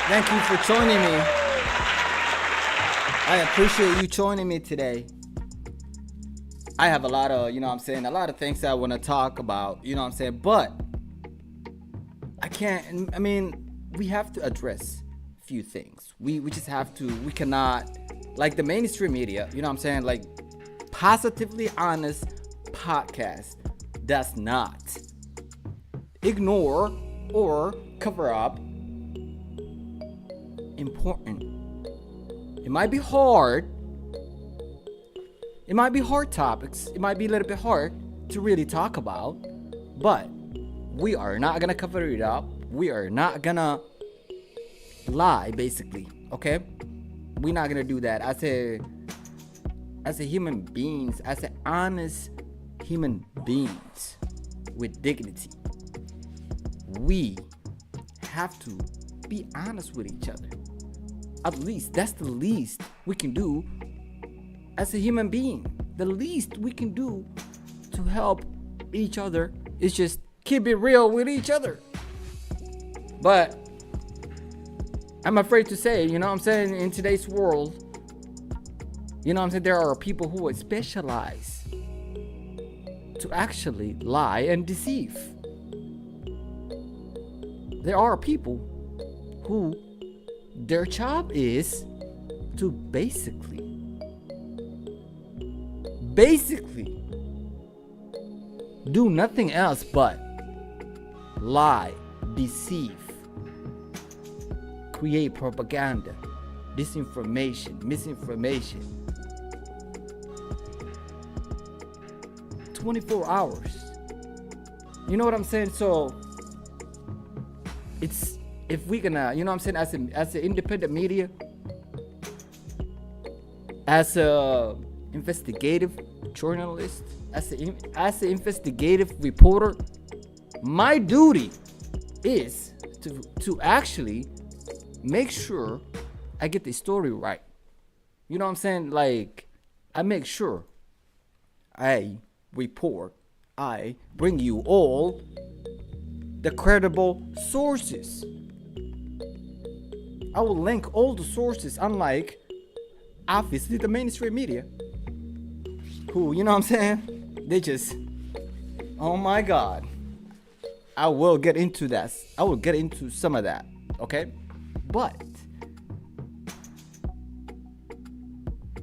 Thank you for joining me. I appreciate you joining me today. I have a lot of, a lot of things I want to talk about, but we have to address a few things. We just have to, we cannot, like the mainstream media, like Positively Honest podcast does not ignore or cover up important. It might be hard. It might be hard topics. It might be a little bit hard to really talk about, but we are not gonna cover it up. We are not gonna lie, basically. Okay? We're not gonna do that. As a human beings, as an honest human beings with dignity, we have to be honest with each other. At least that's the least we can do as a human being. The least we can do to help each other is just keep it real with each other. But I'm afraid to say, in today's world, there are people who specialize to actually lie and deceive. There are people who their job is to basically do nothing else but lie, deceive, create propaganda, disinformation, misinformation. 24 hours. You know what I'm saying? So it's, if we gonna, as an independent media, as a investigative journalist, as an investigative reporter, my duty is to actually make sure I get the story right. Like, I make sure I report, I bring you all the credible sources. I will link all the sources, unlike obviously the mainstream media, who, they just, oh my God. I will get into that. I will get into some of that, okay? But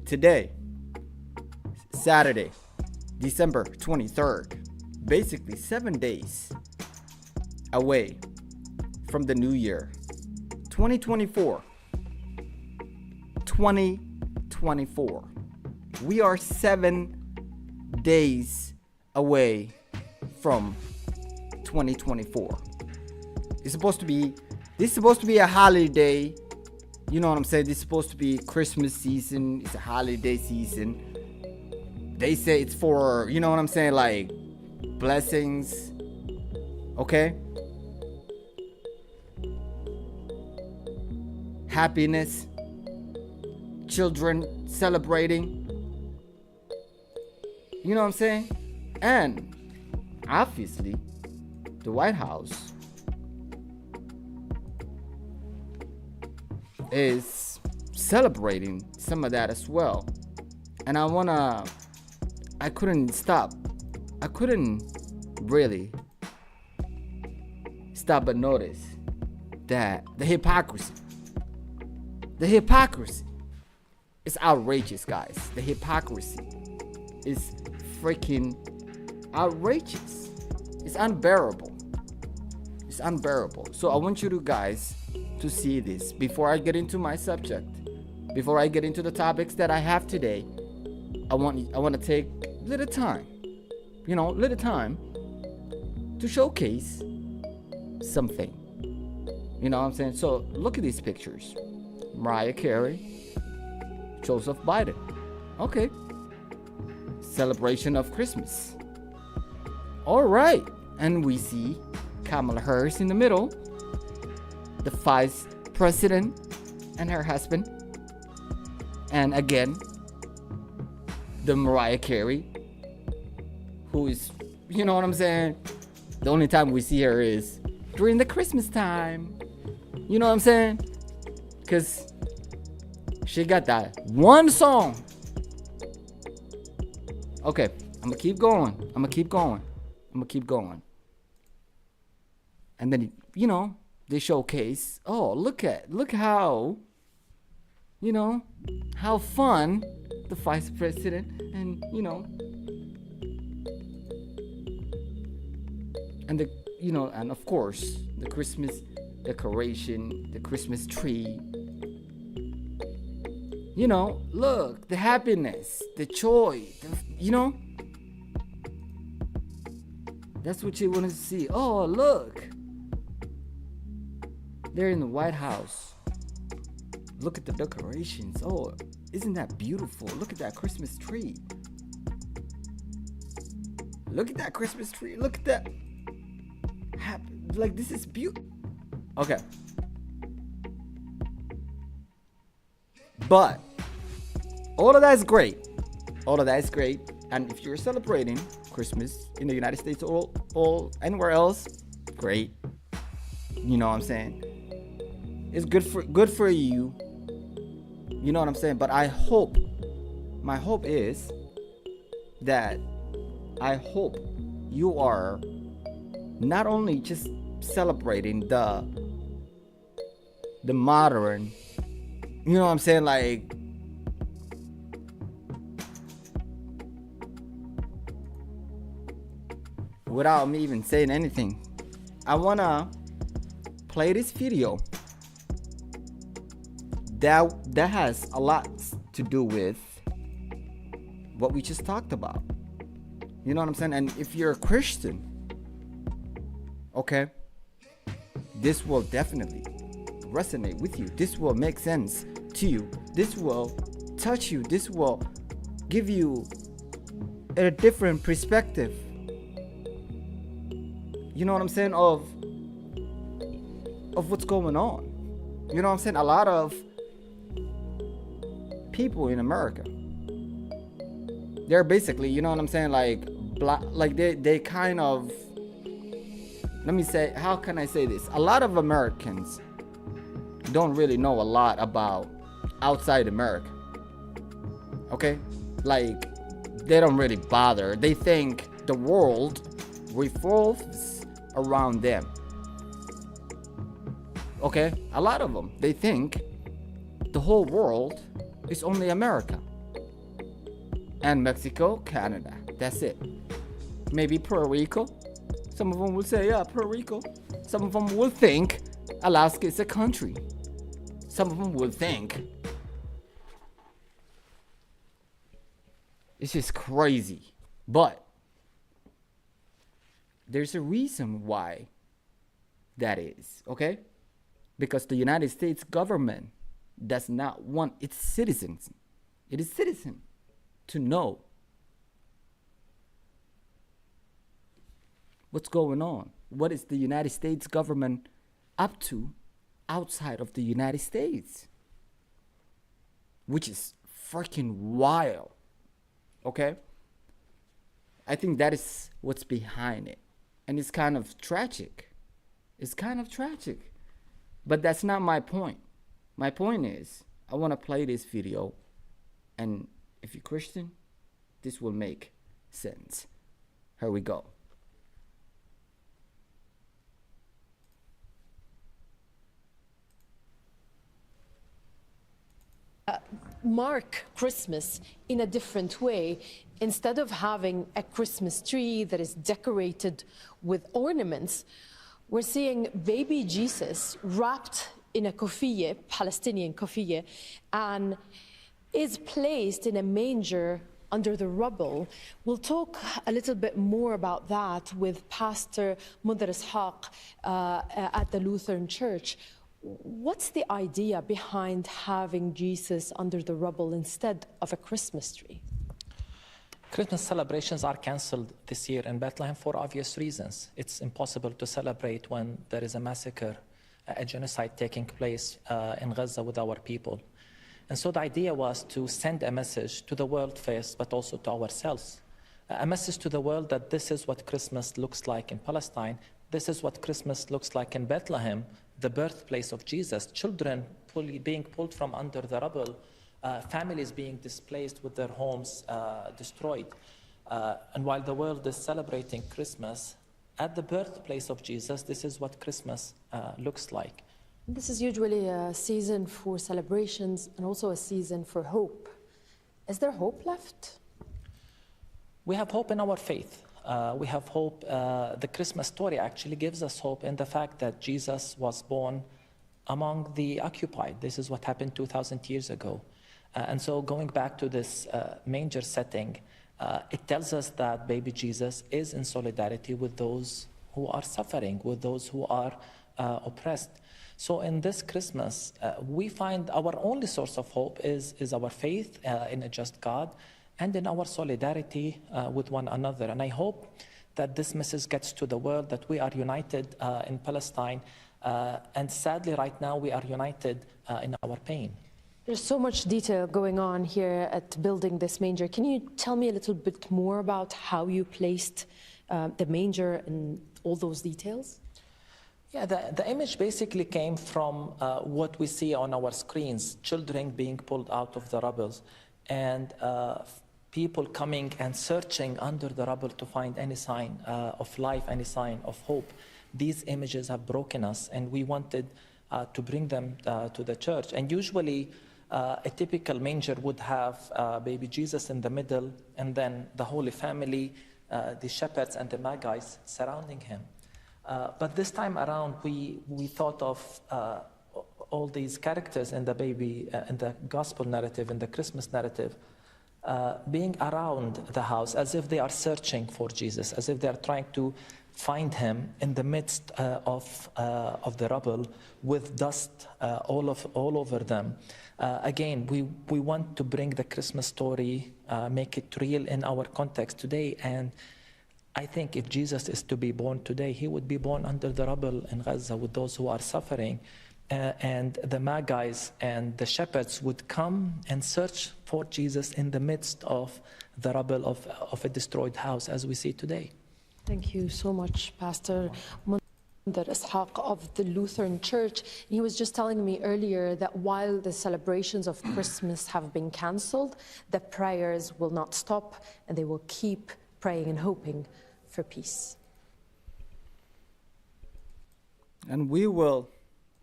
today, Saturday, December 23rd, basically 7 days away from the new year, 2024. We are 7 days away from 2024. This is supposed to be a holiday. You know what I'm saying? This is supposed to be Christmas season. It's a holiday season. They say it's for, like blessings. Okay? Happiness. Children celebrating. You know what I'm saying? And obviously, the White House is celebrating some of that as well. And I couldn't really stop but notice that the hypocrisy is outrageous, guys. The hypocrisy is freaking outrageous. It's unbearable. So I want you guys to see this before I get into my subject, before I get into the topics that I have today. I want to take little time to showcase something. You know what I'm saying? So look at these pictures. Mariah Carey, Joseph Biden. Okay. Celebration of Christmas. All right. And we see Kamala Harris in the middle, the vice president and her husband. And again, the Mariah Carey, who is, you know what I'm saying? The only time we see her is during the Christmas time. You know what I'm saying? Cause she got that one song. Okay, I'm gonna keep going. And then, they showcase, oh, look how, how fun the vice president and, and and of course, the Christmas decoration, the Christmas tree. Look, the happiness, the joy, that's what you want to see. Oh, look. They're in the White House. Look at the decorations. Oh, isn't that beautiful? Look at that Christmas tree. Look at that Christmas tree. Look at that. Like, this is beautiful. Okay. But all of that is great. And if you're celebrating Christmas in the United States or anywhere else, great. You know what I'm saying? It's good for you. You know what I'm saying? But my hope is that you are not only just celebrating the modern, you know what I'm saying, like, without me even saying anything, I wanna play this video that has a lot to do with what we just talked about. You know what I'm saying? And if you're a Christian, okay, this will definitely resonate with you. This will make sense to you. This will touch you. This will give you a different perspective. You know what I'm saying? Of what's going on. You know what I'm saying? A lot of people in America, they're basically, you know what I'm saying, like they kind of, let me say, how can I say this? A lot of Americans don't really know a lot about outside America. Okay? Like, they don't really bother. They think the world revolves around them. Okay? A lot of them, they think the whole world is only America and Mexico, Canada. That's it. Maybe Puerto Rico. Some of them will say, yeah, Puerto Rico. Some of them will think Alaska is a country. Some of them will think. It's just crazy. But there's a reason why that is, okay? Because the United States government does not want its citizens, to know what's going on. What is the United States government up to outside of the United States? Which is freaking wild. Okay? I think that is what's behind it. And it's kind of tragic. But that's not my point. My point is, I want to play this video, and if you're Christian, this will make sense. Here we go. Mark Christmas in a different way. Instead of having a Christmas tree that is decorated with ornaments, we're seeing baby Jesus wrapped in a kofiyeh, Palestinian kofiyeh, and is placed in a manger under the rubble. We'll talk a little bit more about that with Pastor Mudaris Haq at the Lutheran Church. What's the idea behind having Jesus under the rubble instead of a Christmas tree? Christmas celebrations are cancelled this year in Bethlehem for obvious reasons. It's impossible to celebrate when there is a massacre, a genocide taking place in Gaza with our people. And so the idea was to send a message to the world first, but also to ourselves. A message to the world that this is what Christmas looks like in Palestine. This is what Christmas looks like in Bethlehem, the birthplace of Jesus. Children actually being pulled from under the rubble, families being displaced with their homes destroyed. And while the world is celebrating Christmas, at the birthplace of Jesus, this is what Christmas looks like. This is usually a season for celebrations and also a season for hope. Is there hope left? We have hope in our faith. We have hope. The Christmas story actually gives us hope in the fact that Jesus was born among the occupied. This is what happened 2,000 years ago. And so going back to this manger setting, it tells us that baby Jesus is in solidarity with those who are suffering, with those who are oppressed. So in this Christmas, we find our only source of hope is our faith in a just God and in our solidarity with one another. And I hope that this message gets to the world, that we are united in Palestine. And sadly, right now, we are united in our pain. There's so much detail going on here at building this manger. Can you tell me a little bit more about how you placed the manger and all those details? Yeah, the image basically came from what we see on our screens, children being pulled out of the rubble, and people coming and searching under the rubble to find any sign of life, any sign of hope. These images have broken us, and we wanted to bring them to the church. And usually, a typical manger would have baby Jesus in the middle, and then the Holy Family, the shepherds and the magi surrounding him. But this time around, we thought of all these characters in the baby, in the gospel narrative, in the Christmas narrative, being around the house as if they are searching for Jesus, as if they are trying to find him in the midst of the rubble with dust all over them. Again, we want to bring the Christmas story, make it real in our context today. And I think if Jesus is to be born today, he would be born under the rubble in Gaza with those who are suffering. And the Magi's and the shepherds would come and search for Jesus in the midst of the rubble of a destroyed house as we see today. Thank you so much, Pastor Ishaq of the Lutheran Church. He was just telling me earlier that while the celebrations of Christmas have been cancelled, the prayers will not stop and they will keep praying and hoping for peace. And we will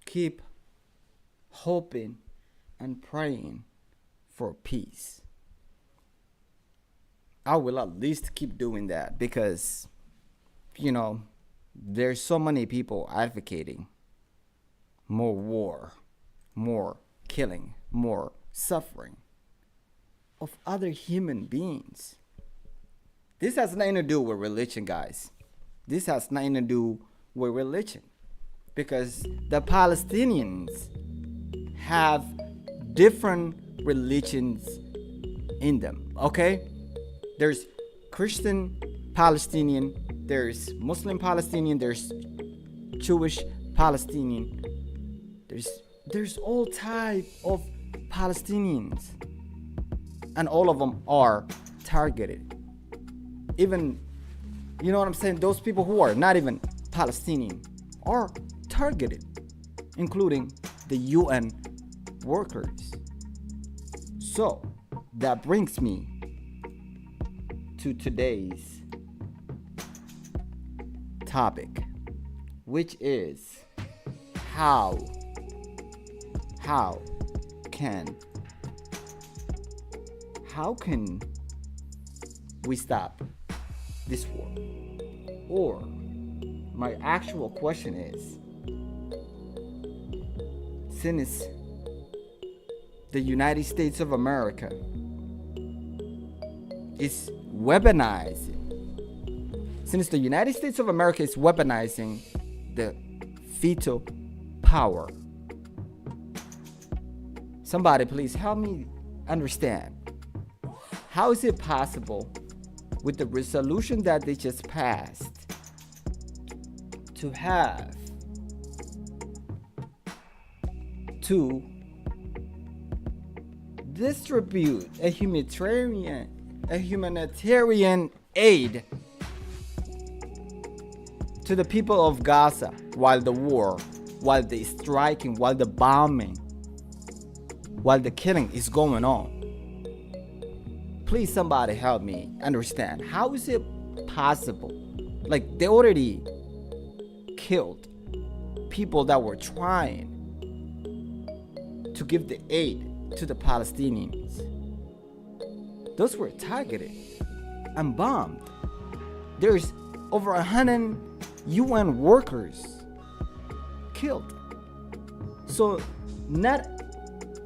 keep hoping and praying for peace. I will at least keep doing that because, you know, there's so many people advocating more war, more killing, more suffering of other human beings. This has nothing to do with religion, guys. This has nothing to do with religion. Because the Palestinians have different religions in them, okay? There's Christian Palestinian, there's Muslim Palestinian, there's Jewish Palestinian. There's all type of Palestinians. And all of them are targeted. Even, you know what I'm saying? Those people who are not even Palestinian are targeted, including the UN workers. So that brings me to today's topic, which is how can we stop this war? Or my actual question is, since the United States of America is weaponizing, the veto power, somebody please help me understand. How is it possible with the resolution that they just passed to have to distribute a humanitarian aid to the people of Gaza while the war, while the striking, while the bombing while the killing is going on. Please, somebody help me understand. How is it possible? Like, they already killed people that were trying to give the aid to the Palestinians. Those were targeted and bombed. There's over 100 UN workers killed. So not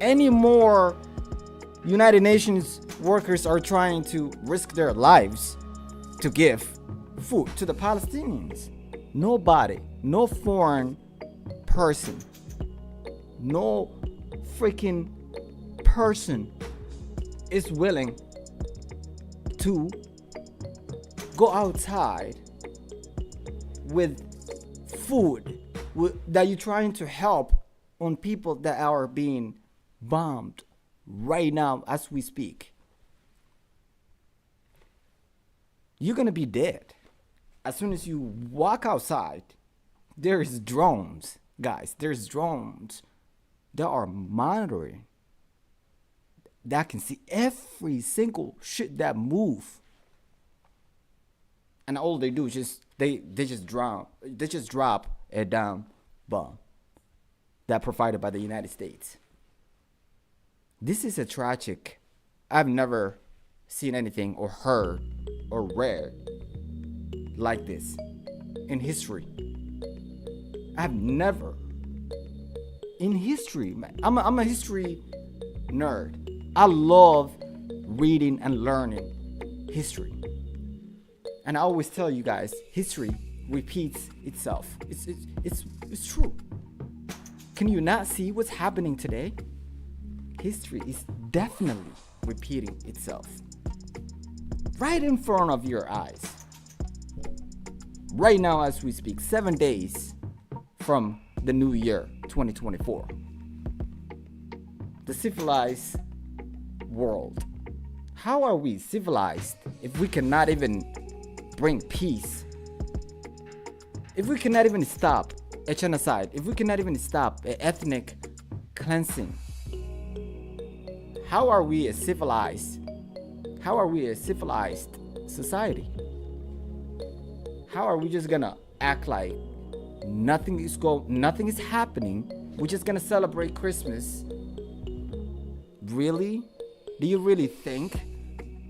any more United Nations workers are trying to risk their lives to give food to the Palestinians. Nobody, no foreign person, no freaking person is willing to go outside with food that you're trying to help on people that are being bombed right now as we speak. You're gonna be dead. As soon as you walk outside, there's drones, guys. There's drones that are monitoring, that can see every single shit that move. And all they do is just they just drop a down bomb that provided by the United States. This is a tragic. I've never seen anything or heard or read like this in history. I've never in history, man. I'm a history nerd. I love reading and learning history. And I always tell you guys, history repeats itself. It's true. Can you not see what's happening today? History is definitely repeating itself. Right in front of your eyes. Right now as we speak, 7 days from the new year, 2024. The civilized world. How are we civilized if we cannot even bring peace? If we cannot even stop a genocide, if we cannot even stop an ethnic cleansing, how are we a civilized? How are we a civilized society? How are we just gonna act like nothing is happening? We're just gonna celebrate Christmas? Really? Do you really think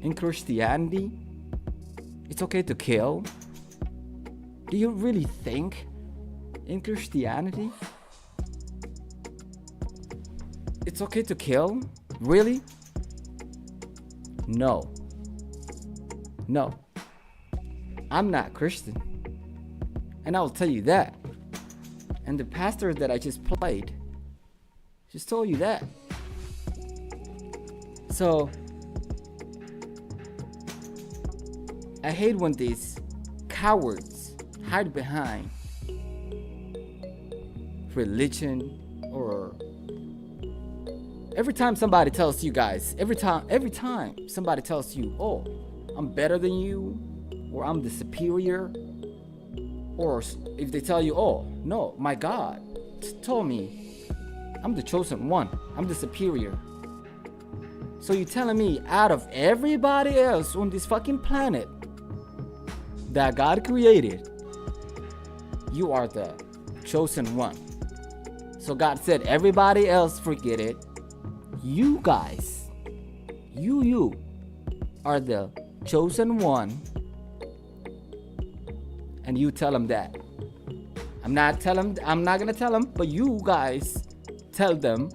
in Christianity it's okay to kill? Do you really think in Christianity it's okay to kill? Really? No. No. I'm not Christian. And I'll tell you that. And the pastor that I just played just told you that. So I hate when these cowards hide behind religion, or every time somebody tells you guys, every time somebody tells you, oh, I'm better than you, or I'm the superior, or if they tell you, oh, no, my God told me I'm the chosen one, I'm the superior. So you're telling me out of everybody else on this fucking planet that God created, you are the chosen one. So God said, everybody else forget it. You guys, you are the chosen one. And you tell them that. I'm not gonna tell them, but you guys tell them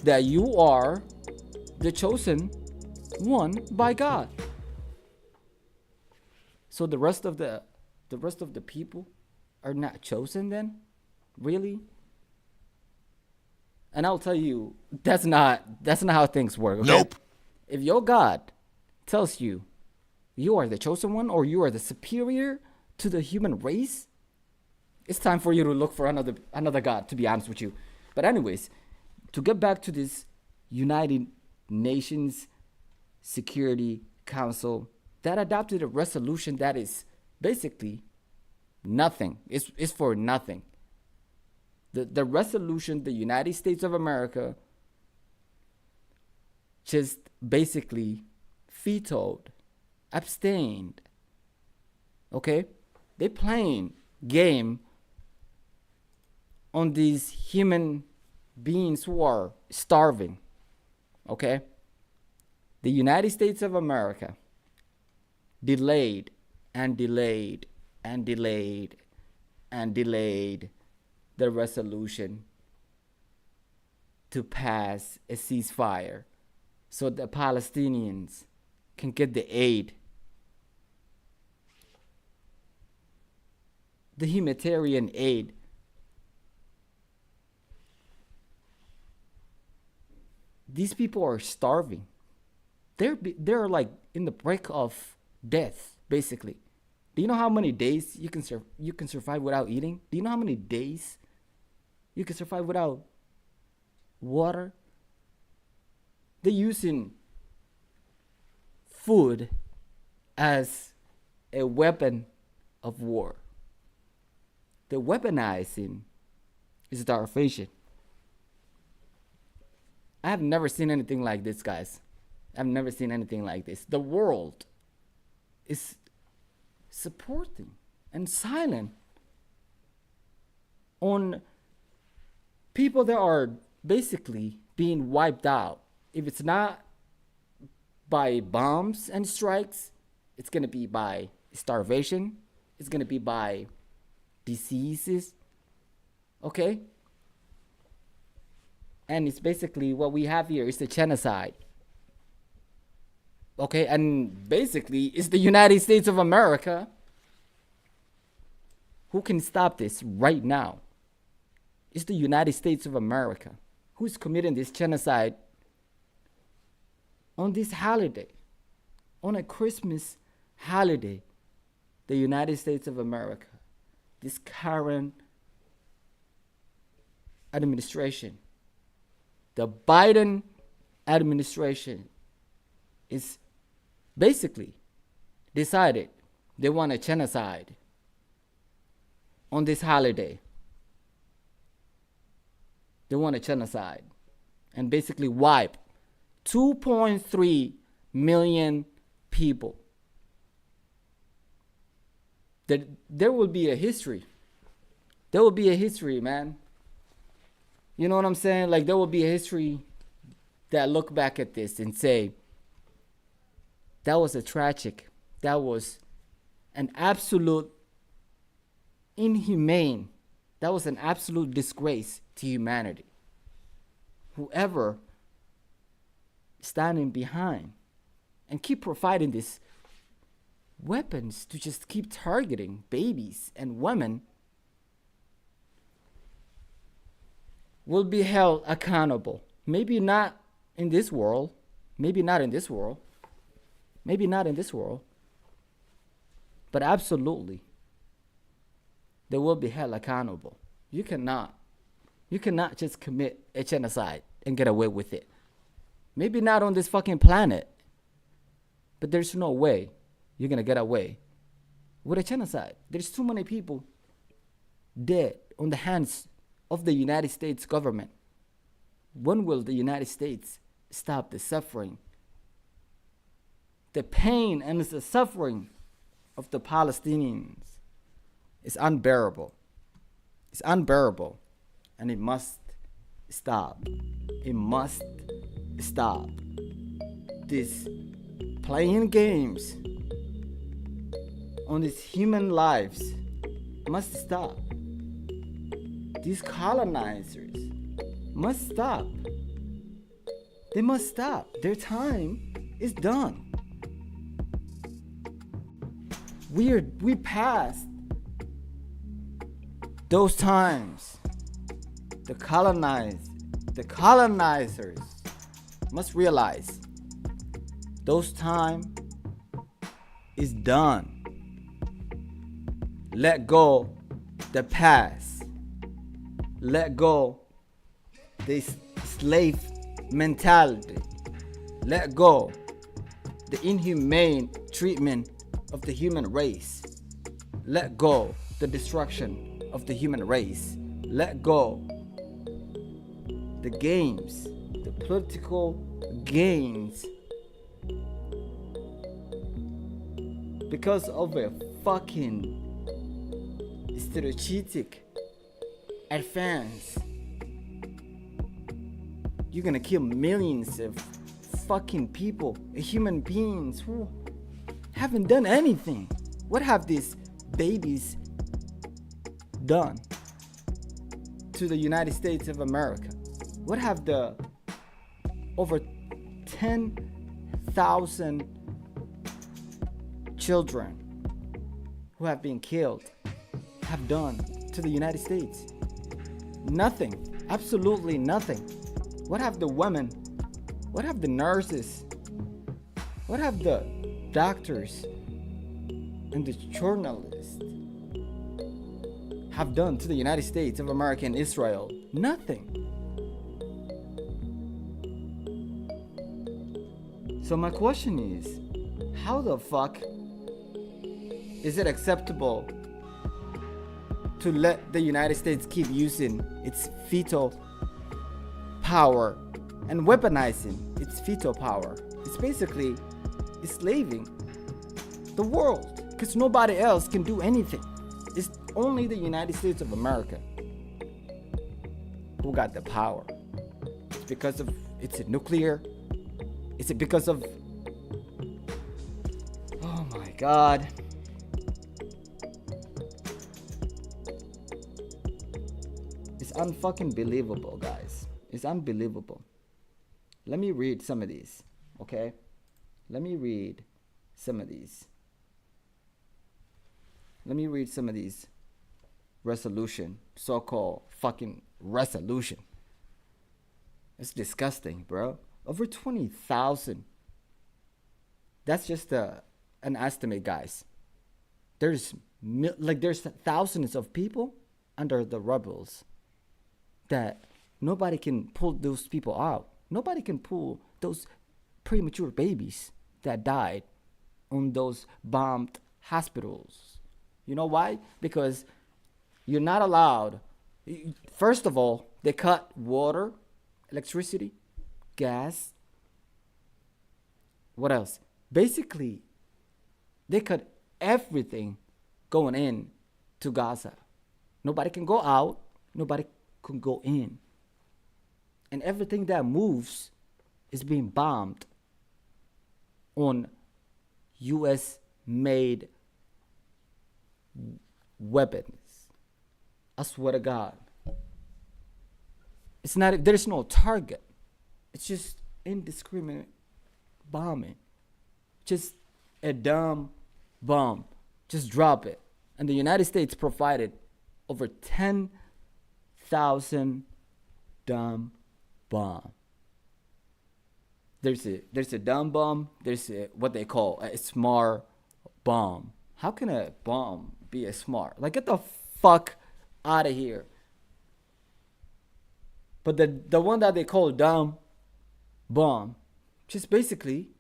that you are the chosen one by God. So the rest of the people are not chosen then? Really? And I'll tell you, that's not how things work. Okay? Nope. If your God tells you you are the chosen one, or you are the superior to the human race, it's time for you to look for another God, to be honest with you. But anyways, to get back to this United Nations Security Council that adopted a resolution that is basically nothing. It's for nothing. The resolution the United States of America just basically vetoed, abstained. Okay? They playing game on these human beings who are starving. Okay? The United States of America delayed and delayed and delayed and delayed the resolution to pass a ceasefire so the Palestinians can get the aid, the humanitarian aid. These people are starving. They're like in the brink of death, basically. Do you know how many days you can survive without eating? Do you know how many days you can survive without water? They're using food as a weapon of war. They're weaponizing starvation. I have never seen anything like this, guys. I've never seen anything like this. The world is supporting and silent on people that are basically being wiped out. If it's not by bombs and strikes, it's going to be by starvation. It's going to be by diseases. Okay? And it's basically what we have here is the genocide. Okay? And basically, it's the United States of America who can stop this right now. It's the United States of America who's committing this genocide on this holiday, on a Christmas holiday. The United States of America, this current administration, the Biden administration, is basically decided they want a genocide on this holiday. They want a genocide and basically wipe 2.3 million people. There will be a history. There will be a history, man. You know what I'm saying? Like, there will be a history that look back at this and say, that was a tragic, that was an absolute inhumane, that was an absolute disgrace to humanity. Whoever standing behind and keep providing these weapons to just keep targeting babies and women will be held accountable. Maybe not in this world, maybe not in this world, maybe not in this world, but absolutely they will be held accountable. You cannot just commit a genocide and get away with it. Maybe not on this fucking planet, but there's no way you're gonna get away with a genocide. There's too many people dead on the hands of the United States government. When will the United States stop the suffering, the pain and the suffering of the Palestinians? It's unbearable. It's unbearable, and it must stop. It must stop. This playing games on these human lives must stop. These colonizers must stop. They must stop. Their time is done. We passed those times. The colonizers must realize those time is done. Let go the past. Let go this slave mentality. Let go the inhumane treatment of the human race. Let go the destruction of the human race. Let go the games, the political gains because of a fucking strategic advance. You're gonna kill millions of fucking people, human beings who haven't done anything. What have these babies done to the United States of America? What have the over 10,000 children who have been killed have done to the United States? Nothing. Absolutely nothing. What have the women? What have the nurses? What have the doctors and the journalists have done to the United States of America and Israel? Nothing. So my question is, how the fuck is it acceptable to let the United States keep using its veto power and weaponizing its veto power? It's basically enslaving the world, because nobody else can do anything. It's only the United States of America who got the power. It's because of its nuclear. Is it because of... Oh my god. It's unfucking believable, guys. It's unbelievable. Let me read some of these, okay? Let me read some of these. Let me read some of these resolution, so-called fucking resolution. It's disgusting, bro. Over 20,000. That's just an estimate, guys. There's thousands of people under the rebels that nobody can pull those people out. Nobody can pull those premature babies that died on those bombed hospitals. You know why? Because you're not allowed. First of all, they cut water, electricity, gas. What else? Basically, they cut everything going in to Gaza. Nobody can go out. Nobody can go in. And everything that moves is being bombed on U.S. made weapons. I swear to God. It's not, there's no target. It's just indiscriminate bombing. Just a dumb bomb. Just drop it. And the United States provided over 10,000 dumb bomb. There's a dumb bomb. There's what they call a smart bomb. How can a bomb be a smart? Like, get the fuck out of here. But the one that they call dumb bomb just basically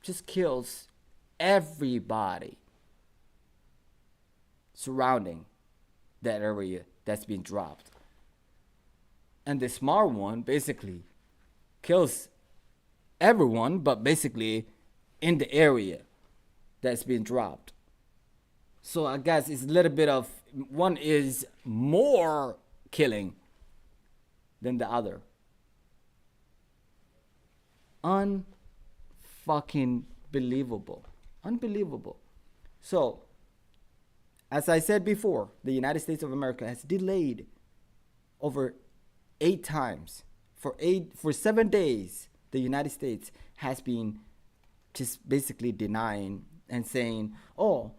just kills everybody surrounding that area that's been dropped. And the smart one basically kills everyone, but basically in the area that's been dropped. So I guess it's a little bit of, one is more killing than the other. Unfucking believable. Unbelievable. So, as I said before, the United States of America has delayed over 8 times. For 7 days, the United States has been just basically denying and saying, oh,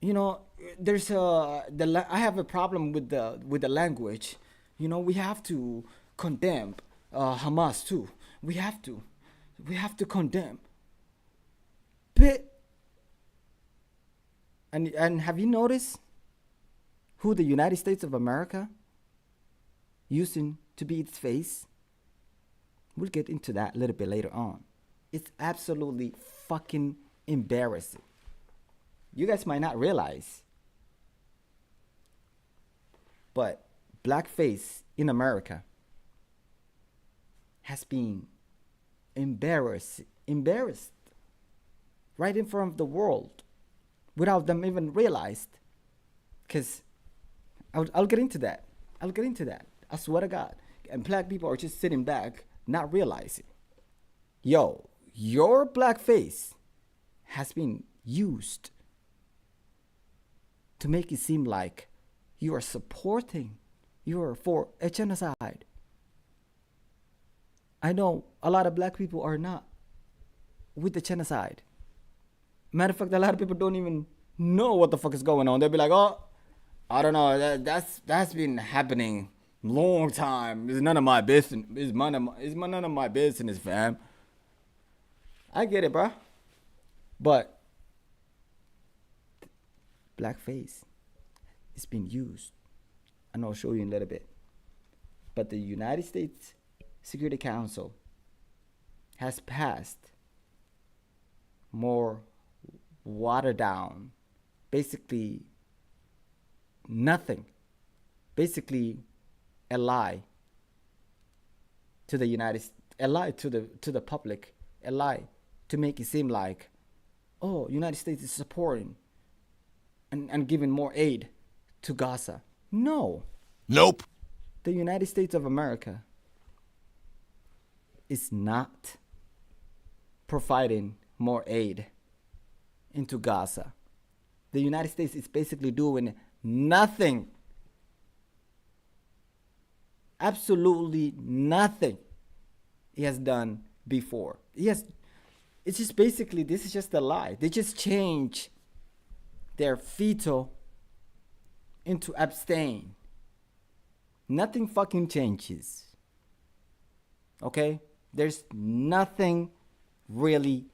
you know, there's I have a problem with the language. You know, we have to condemn Hamas too. We have to condemn. But and have you noticed who the United States of America using to be its face? We'll get into that a little bit later on. It's absolutely fucking embarrassing. You guys might not realize, but blackface in America has been embarrassed right in front of the world without them even realized. Because I'll get into that. I'll get into that. I swear to God. And black people are just sitting back, not realizing. Yo, your black face has been used to make it seem like you are supporting, you are for a genocide. I know a lot of black people are not with the genocide. Matter of fact, a lot of people don't even know what the fuck is going on. They'll be like, oh, I don't know, that's been happening long time. It's none of my business. It's none of my business, fam. I get it, bro. But blackface is being used, and I'll show you in a little bit. But the United States Security Council has passed more watered down, basically nothing, basically a lie to the a lie to the public, a lie to make it seem like, oh, United States is supporting and giving more aid to Gaza. No. Nope. The United States of America is not providing more aid into Gaza. The United States is basically doing nothing. Absolutely nothing he has done before. It's just basically, this is just a lie. They just change their veto into abstain. Nothing fucking changes. Okay? There's nothing really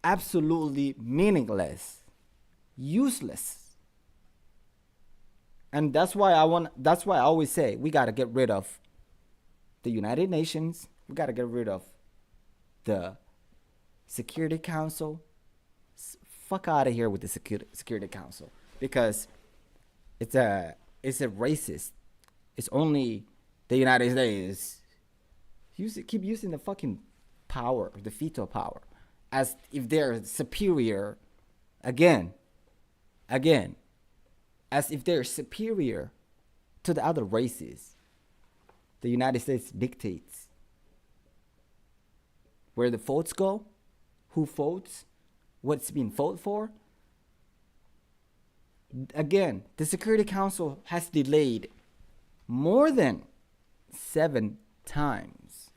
absolutely meaningless, useless. And that's why I always say we got to get rid of the United Nations. We got to get rid of the Security Council. Fuck out of here with the Security Council, because it's a racist. It's only the United States. Keep using the fucking power, the veto power, as if they're superior. Again, as if they're superior to the other races. The United States dictates where the votes go, who votes, what's being voted for. Again, the Security Council has delayed more than 7 times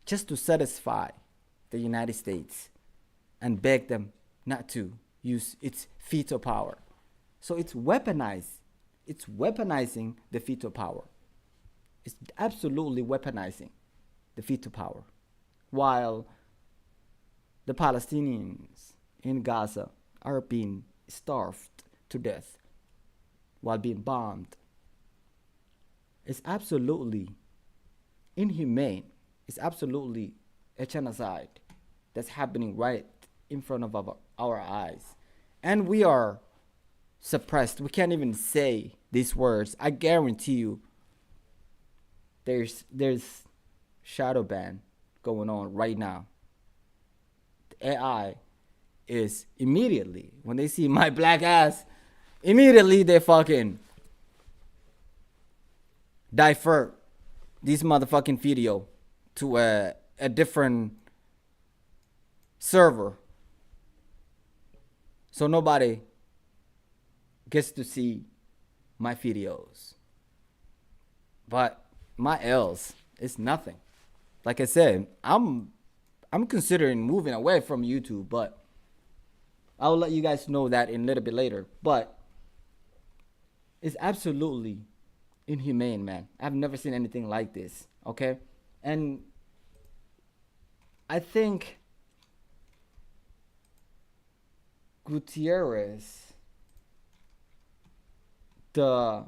just to satisfy the United States and beg them not to use its veto power. So it's weaponized. It's weaponizing the veto power. It's absolutely weaponizing the veto power. While the Palestinians in Gaza are being starved to death while being bombed. It's absolutely inhumane. It's absolutely a genocide that's happening right in front of our eyes. And we are suppressed. We can't even say these words. I guarantee you there's shadow ban going on right now. The AI is immediately, when they see my black ass, immediately they fucking divert this motherfucking video to a different server, so nobody gets to see my videos. But my L's is nothing. Like I said, I'm considering moving away from YouTube, but I'll let you guys know that in a little bit later. But it's absolutely inhumane, man. I've never seen anything like this, okay? And I think Gutierrez, the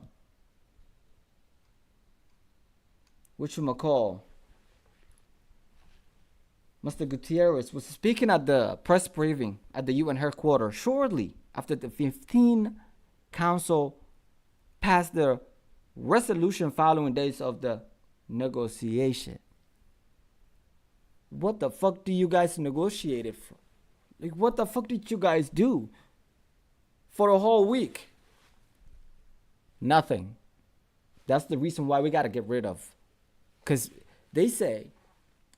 Mr. Gutierrez was speaking at the press briefing at the UN headquarters shortly after the 15 Council passed the resolution following days of the negotiation. What the fuck do you guys negotiate it for? Like, what the fuck did you guys do for a whole week? Nothing. That's the reason why we gotta get rid of. Because they say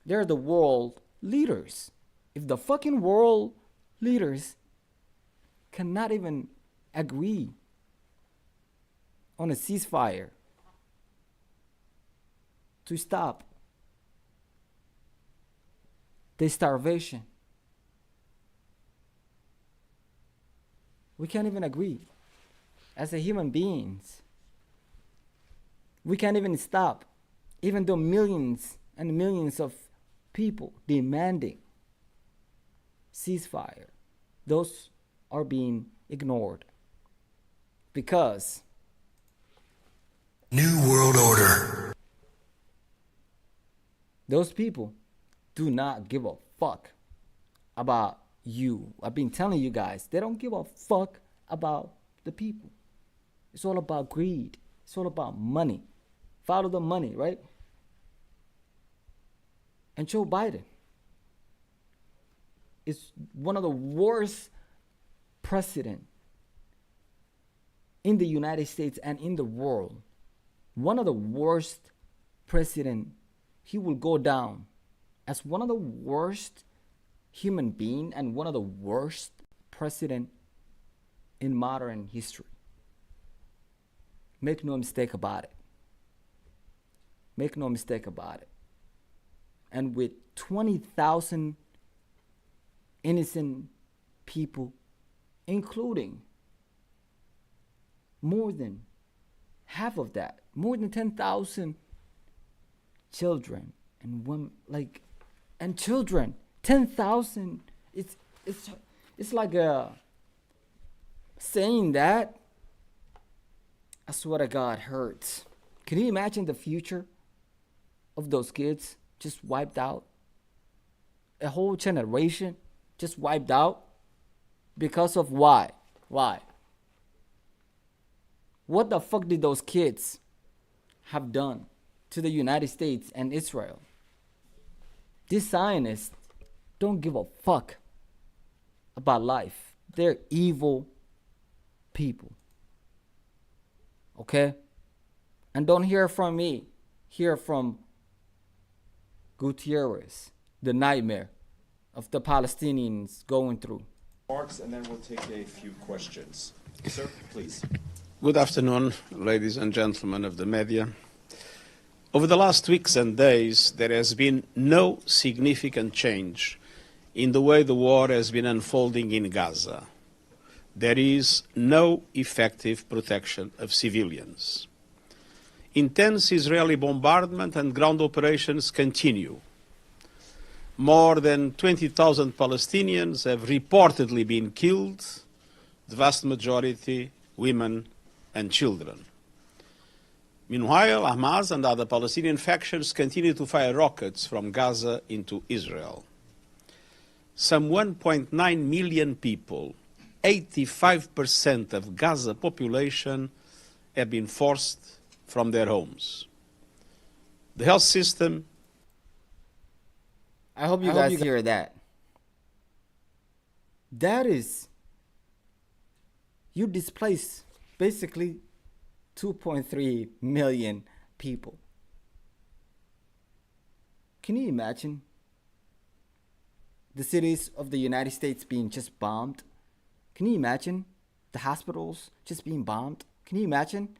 they're the world leaders. If the fucking world leaders cannot even agree on a ceasefire to stop the starvation, we can't even agree as a human beings. We can't even stop, even though millions and millions of people demanding ceasefire. Those are being ignored because New World Order. those people do not give a fuck about you. I've been telling you guys, they don't give a fuck about the people. It's all about greed. It's all about money. Follow the money, right? And Joe Biden is one of the worst president in the United States and in the world. One of the worst president. He will go down as one of the worst human being and one of the worst president in modern history. Make no mistake about it. Make no mistake about it. And with 20,000 innocent people, including more than half of that, more than 10,000 children and women, like, and children, 10,000. It's like a saying that, I swear to God, hurts. Can you imagine the future of those kids just wiped out? A whole generation just wiped out because of why? Why? What the fuck did those kids have done to the United States and Israel? These Zionists don't give a fuck about life. They're evil people. Okay? And don't hear from me. Hear from Gutierrez, the nightmare of the Palestinians going through. Remarks, and then we'll take a few questions. Sir, please. Good afternoon, ladies and gentlemen of the media. Over the last weeks and days, there has been no significant change in the way the war has been unfolding in Gaza. There is no effective protection of civilians. Intense Israeli bombardment and ground operations continue. More than 20,000 Palestinians have reportedly been killed, the vast majority women and children. Meanwhile, Hamas and other Palestinian factions continue to fire rockets from Gaza into Israel. Some 1.9 million people, 85% of Gaza population, have been forced from their homes. The health system. I hope you guys hear that. That is, you displace basically 2.3 million people. Can you imagine the cities of the United States being just bombed? Can you imagine the hospitals just being bombed? Can you imagine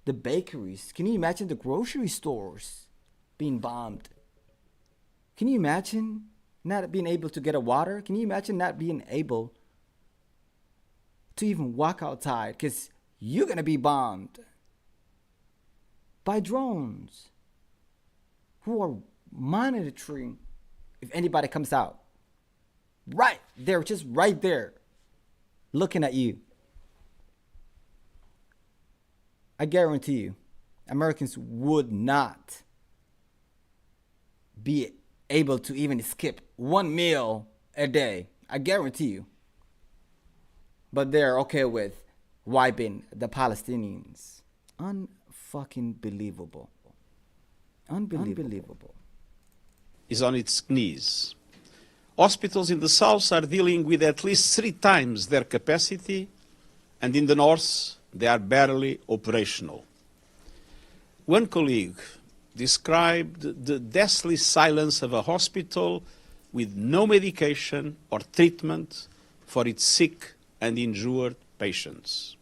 the bakeries? Can you imagine the grocery stores being bombed? Can you imagine not being able to get a water? Can you imagine not being able to even walk outside because you're going to be bombed by drones who are monitoring if anybody comes out? Right, they're just right there looking at you. I guarantee you, Americans would not be able to even skip one meal a day. I guarantee you. But they're okay with wiping the Palestinians. Unfucking believable. Unbelievable. is on its knees. Hospitals in the south are dealing with at least 3 times their capacity, and in the north, they are barely operational. One colleague described the deathly silence of a hospital with no medication or treatment for its sick and injured patients.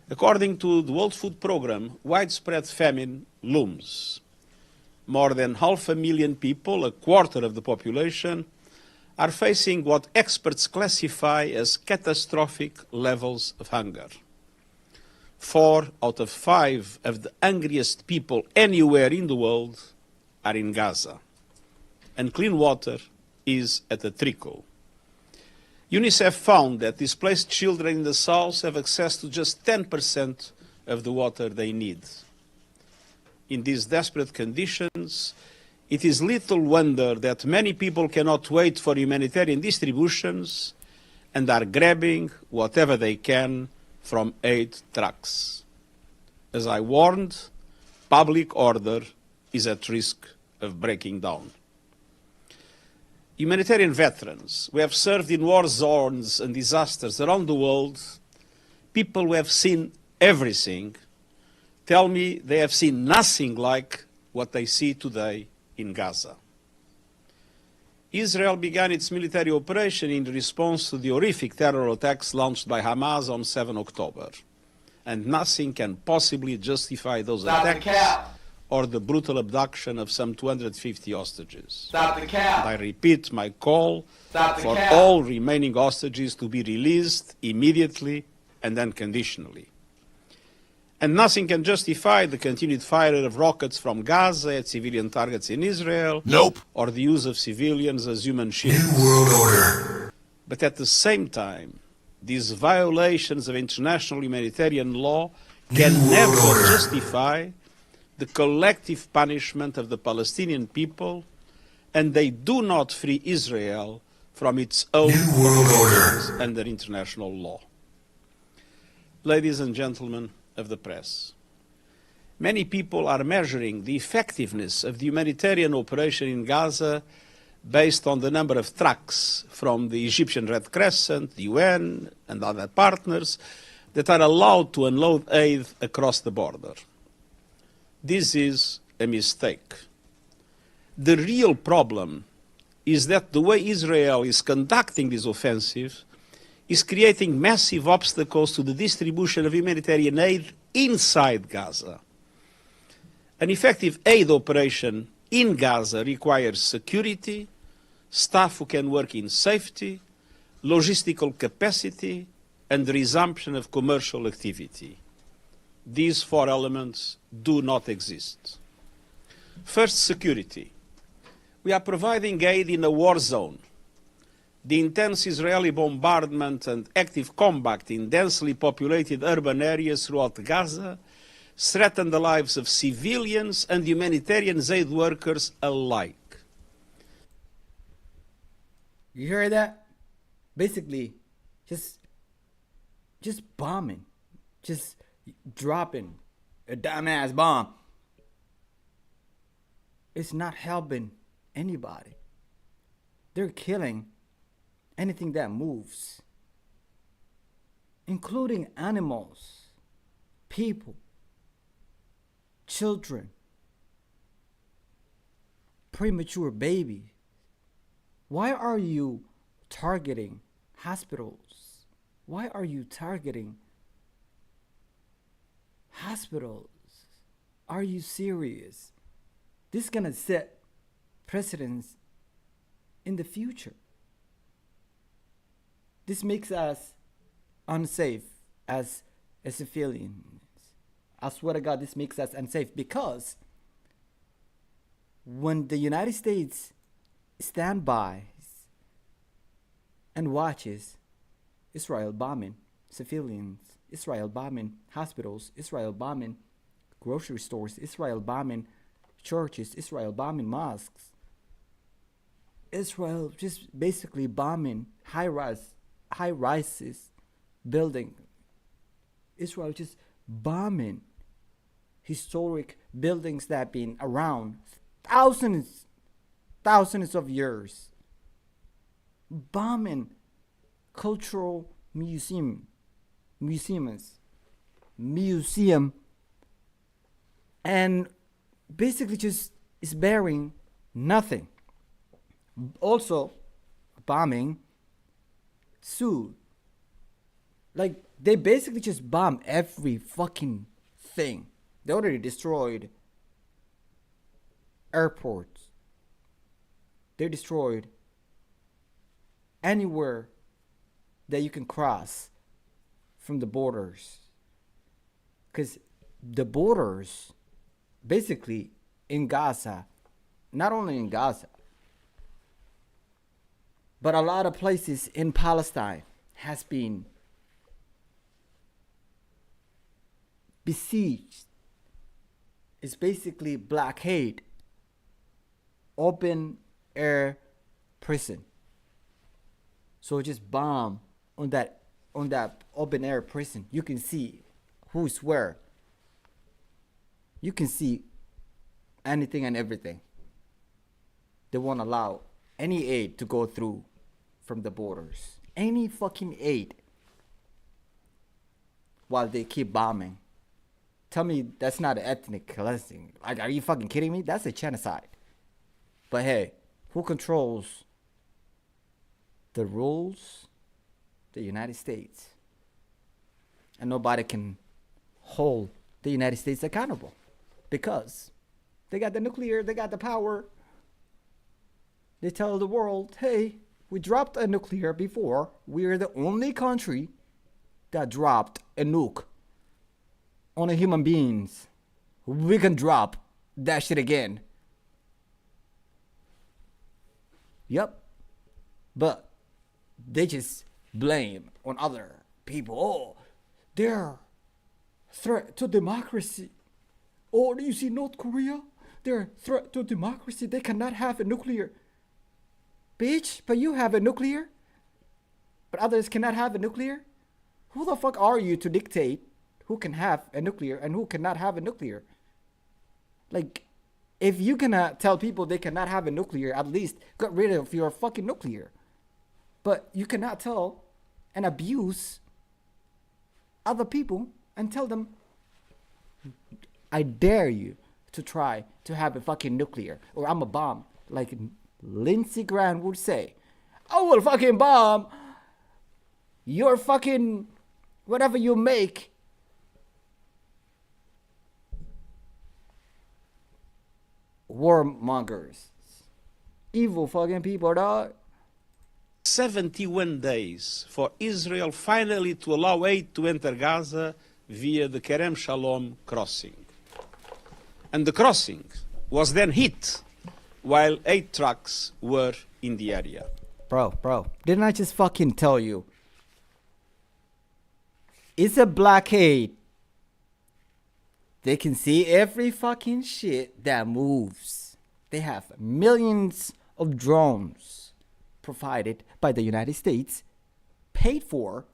According to the World Food Programme, widespread famine looms. More than 500,000 people, a quarter of the population, are facing what experts classify as catastrophic levels of hunger. 4 out of 5 of the hungriest people anywhere in the world are in Gaza. And clean water is at a trickle. UNICEF found that displaced children in the south have access to just 10% of the water they need. In these desperate conditions, it is little wonder that many people cannot wait for humanitarian distributions and are grabbing whatever they can from aid trucks. As I warned, public order is at risk of breaking down. Humanitarian veterans who have served in war zones and disasters around the world, people who have seen everything, tell me they have seen nothing like what they see today in Gaza. Israel began its military operation in response to the horrific terror attacks launched by Hamas on 7 October. And nothing can possibly justify those attacks or the brutal abduction of some 250 hostages. And I repeat my call for all remaining hostages to be released immediately and unconditionally. And nothing can justify the continued fire of rockets from Gaza at civilian targets in Israel. Nope. Or the use of civilians as human shields. New World Order. But at the same time, these violations of international humanitarian law can never justify the collective punishment of the Palestinian people, and they do not free Israel from its own obligations under international law. Ladies and gentlemen of the press, many people are measuring the effectiveness of the humanitarian operation in Gaza based on the number of trucks from the Egyptian Red Crescent, the UN, and other partners that are allowed to unload aid across the border. This is a mistake. The real problem is that the way Israel is conducting this offensive is creating massive obstacles to the distribution of humanitarian aid inside Gaza. An effective aid operation in Gaza requires security, staff who can work in safety, logistical capacity, and the resumption of commercial activity. These 4 elements do not exist. First, security. We are providing aid in a war zone. The intense Israeli bombardment and active combat in densely populated urban areas throughout Gaza threaten the lives of civilians and humanitarian aid workers alike. You hear that? Basically, just bombing, just dropping a dumbass bomb. It's not helping anybody. They're killing anything that moves, including animals, people, children, premature babies. Why are you targeting hospitals? Why are you targeting hospitals? Are you serious? This is gonna set precedents in the future. This makes us unsafe as civilians. I swear to God, this makes us unsafe because when the United States stands by and watches Israel bombing civilians, Israel bombing hospitals, Israel bombing grocery stores, Israel bombing churches, Israel bombing mosques, Israel just basically bombing high rises building, Israel just bombing historic buildings that have been around thousands of years, bombing cultural museum, and basically just is bearing nothing. Also, bombing Sud. Like, they basically just bomb every fucking thing. They already destroyed airports. They destroyed anywhere that you can cross from the borders. Because the borders, basically, in Gaza, not only in Gaza, but a lot of places in Palestine has been besieged. It's basically blockade, open air prison. So just bomb on that open air prison. You can see who's where. You can see anything and everything. They won't allow any aid to go through from the borders. Any fucking aid. While they keep bombing. Tell me that's not an ethnic cleansing. Like, are you fucking kidding me? That's a genocide. But hey, who controls the rules? The United States. And nobody can hold the United States accountable. Because they got the nuclear, they got the power. They tell the world, hey, we dropped a nuclear before. We're the only country that dropped a nuke on a human beings. We can drop that shit again. Yep. But they just blame on other people. Oh, they're threat to democracy. Oh, do you see North Korea? They're a threat to democracy. They cannot have a nuclear. Bitch, but you have a nuclear? But others cannot have a nuclear? Who the fuck are you to dictate who can have a nuclear and who cannot have a nuclear? Like, if you cannot tell people they cannot have a nuclear, at least get rid of your fucking nuclear. But you cannot tell and abuse other people and tell them, I dare you to try to have a fucking nuclear, or I'm a bomb. Like Lindsey Graham would say, I will fucking bomb your fucking whatever you make. Warmongers. Evil fucking people, dog. 71 days for Israel finally to allow aid to enter Gaza via the Kerem Shalom crossing. And the crossing was then hit while 8 trucks were in the area. Bro, didn't I just fucking tell you? It's a blockade. They can see every fucking shit that moves. They have millions of drones provided by the United States, paid for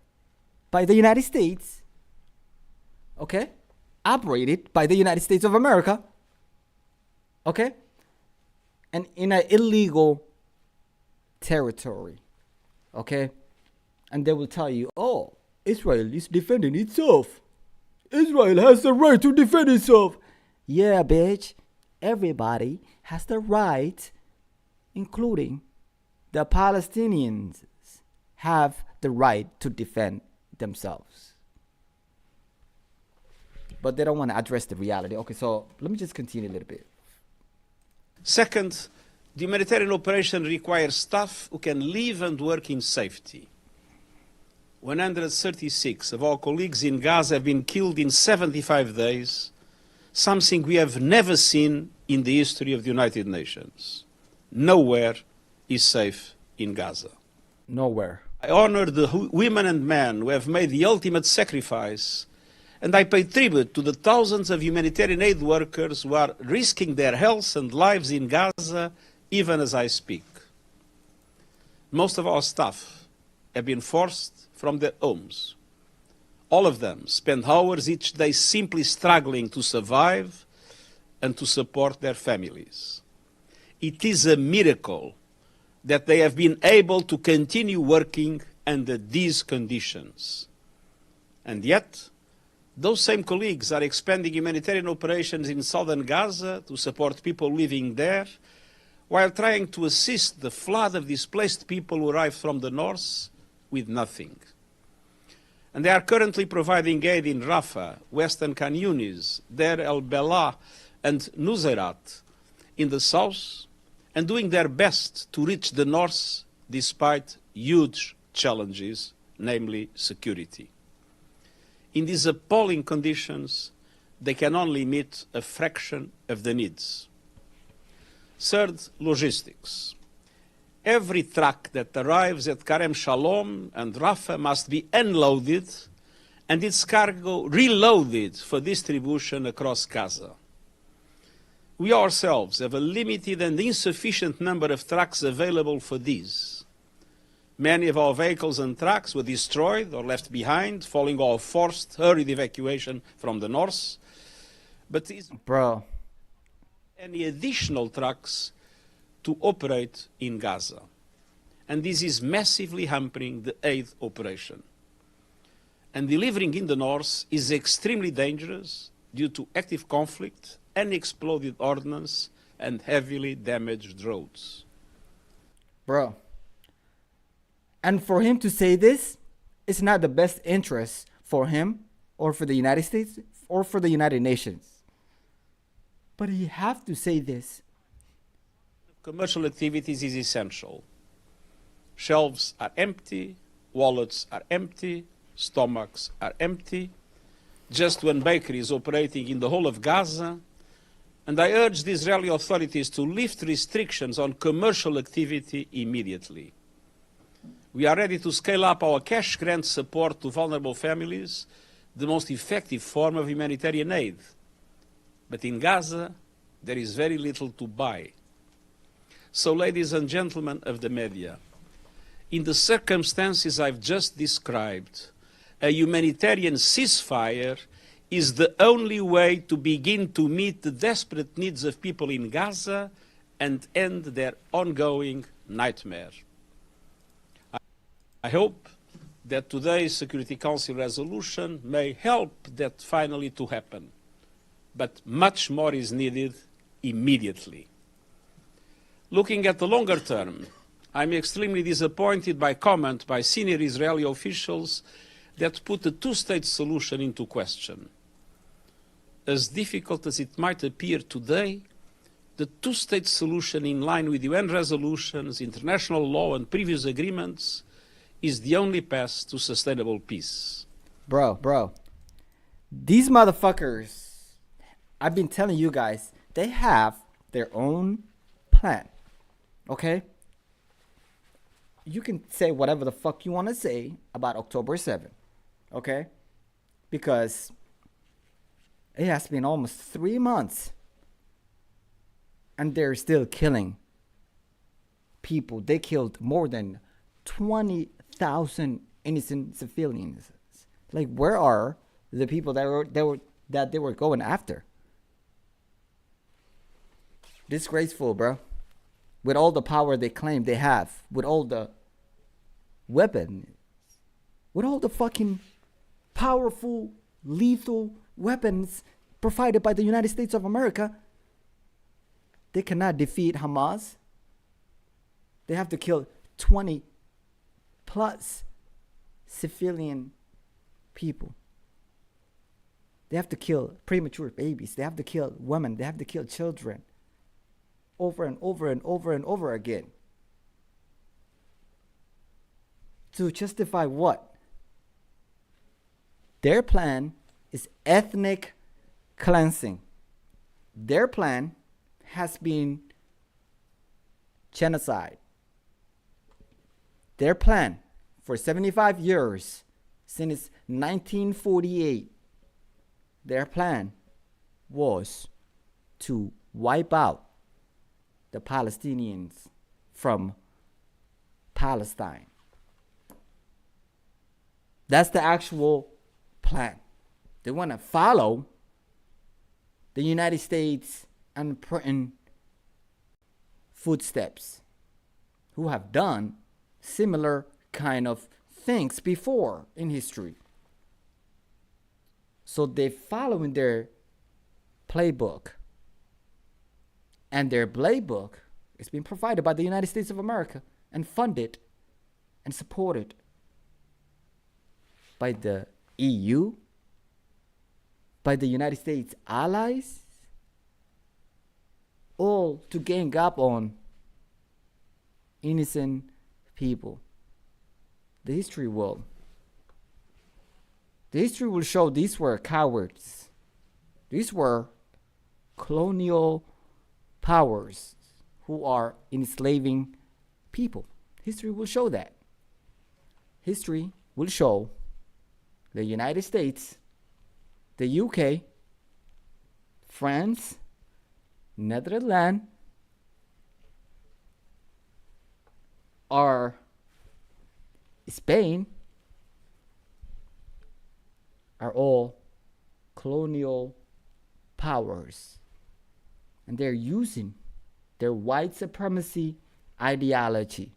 by the United States, okay? Operated by the United States of America, okay? And in an illegal territory, okay? And they will tell you, oh, Israel is defending itself. Israel has the right to defend itself. Yeah, bitch. Everybody has the right, including the Palestinians, have the right to defend themselves. But they don't want to address the reality. Okay, so let me just continue a little bit. Second, the humanitarian operation requires staff who can live and work in safety. 136 of our colleagues in Gaza have been killed in 75 days, something we have never seen in the history of the United Nations. Nowhere is safe in Gaza. Nowhere. I honor the women and men who have made the ultimate sacrifice, and I pay tribute to the thousands of humanitarian aid workers who are risking their health and lives in Gaza even as I speak. Most of our staff have been forced from their homes. all of them, spend hours each day simply struggling to survive and to support their families. It is a miracle that they have been able to continue working under these conditions. And yet, those same colleagues are expanding humanitarian operations in southern Gaza to support people living there, while trying to assist the flood of displaced people who arrived from the north with nothing. And they are currently providing aid in Rafah, Western Khan Yunis, Deir el-Belah, and Nuseirat in the south, and doing their best to reach the north despite huge challenges, namely security. In these appalling conditions, they can only meet a fraction of the needs. Third, logistics. Every truck that arrives at Karem Shalom and Rafah must be unloaded and its cargo reloaded for distribution across Gaza. We ourselves have a limited and insufficient number of trucks available for these. Many of our vehicles and trucks were destroyed or left behind, following our forced, hurried evacuation from the north. But is Bro, any additional trucks to operate in Gaza. And this is massively hampering the aid operation. And delivering in the north is extremely dangerous due to active conflict, unexploded ordnance, and heavily damaged roads. bro. And for him to say this, it's not the best interest for him or for the United States or for the United Nations. But he have to say this. Commercial activities is essential. Shelves are empty, wallets are empty, stomachs are empty. Just one bakery is operating in the whole of Gaza. And I urge the Israeli authorities to lift restrictions on commercial activity immediately. We are ready to scale up our cash grant support to vulnerable families, the most effective form of humanitarian aid. But in Gaza, there is very little to buy. So, ladies and gentlemen of the media, in the circumstances I've just described, a humanitarian ceasefire is the only way to begin to meet the desperate needs of people in Gaza and end their ongoing nightmare. I hope that today's Security Council resolution may help that finally to happen. But much more is needed immediately. Looking at the longer term, I'm extremely disappointed by comment by senior Israeli officials that put the two-state solution into question. As difficult as it might appear today, the two-state solution in line with UN resolutions, international law, and previous agreements is the only path to sustainable peace. Bro. These motherfuckers, I've been telling you guys, they have their own plan. Okay? You can say whatever the fuck you want to say about October 7th. Okay? Because it has been almost 3 months. And they're still killing people. They killed more than 20,000 innocent civilians. Like, where are the people that they were going after? Disgraceful, bro. With all the power they claim they have, with all the weapons, with all the fucking powerful, lethal weapons provided by the United States of America, they cannot defeat Hamas. They have to kill 20 plus civilian people. They have to kill premature babies. They have to kill women. They have to kill children. Over and over and over and over again. To justify what? Their plan is ethnic cleansing. Their plan has been genocide. Their plan for 75 years, since 1948, their plan was to wipe out the Palestinians from Palestine. That's the actual plan. They want to follow the United States and Britain footsteps, who have done similar kind of things before in history. So they're following their playbook. And their playbook is being provided by the United States of America and funded and supported by the EU, by the United States allies, all to gang up on innocent people. The history will show these were cowards. These were colonial powers who are enslaving people. History will show that. History will show the United States, the UK, France, Netherlands or Spain are all colonial powers, and they're using their white supremacy ideology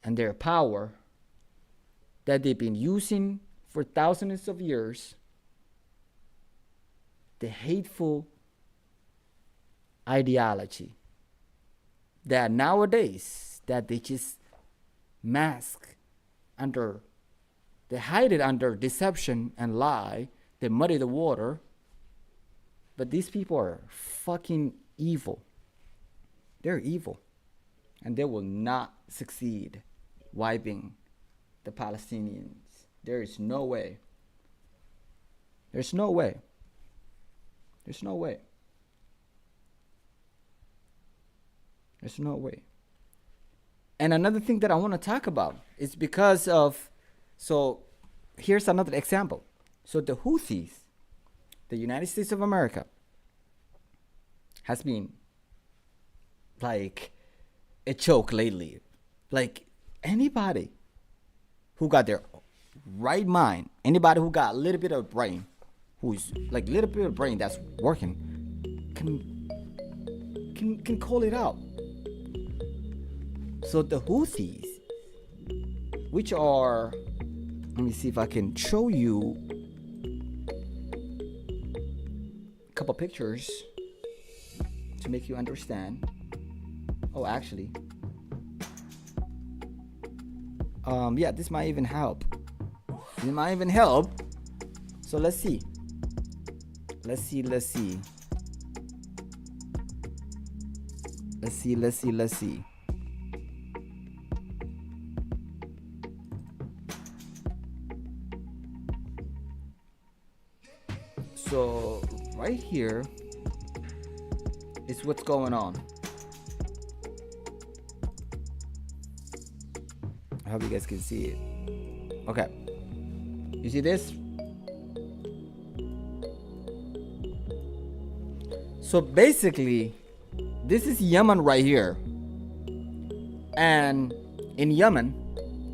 and their power that they've been using for thousands of years, the hateful ideology that nowadays that they just mask under, they hide it under deception and lie, they muddy the water. But these people are fucking evil. They're evil. And they will not succeed wiping the Palestinians. There is no way. There's no way. There's no way. There's no way. And another thing that I want to talk about is because of, so here's another example. So the Houthis, the United States of America, has been like a joke lately. Like anybody who got their right mind, anybody who got a little bit of brain, who's like a little bit of brain that's working, can call it out. So the Houthis, which are, let me see if I can show you a couple pictures to make you understand. Oh, actually, yeah, this might even help. It might even help. So let's see. Let's see. So right here is what's going on. I hope you guys can see it. Okay. You see this? So basically, this is Yemen right here. And in Yemen,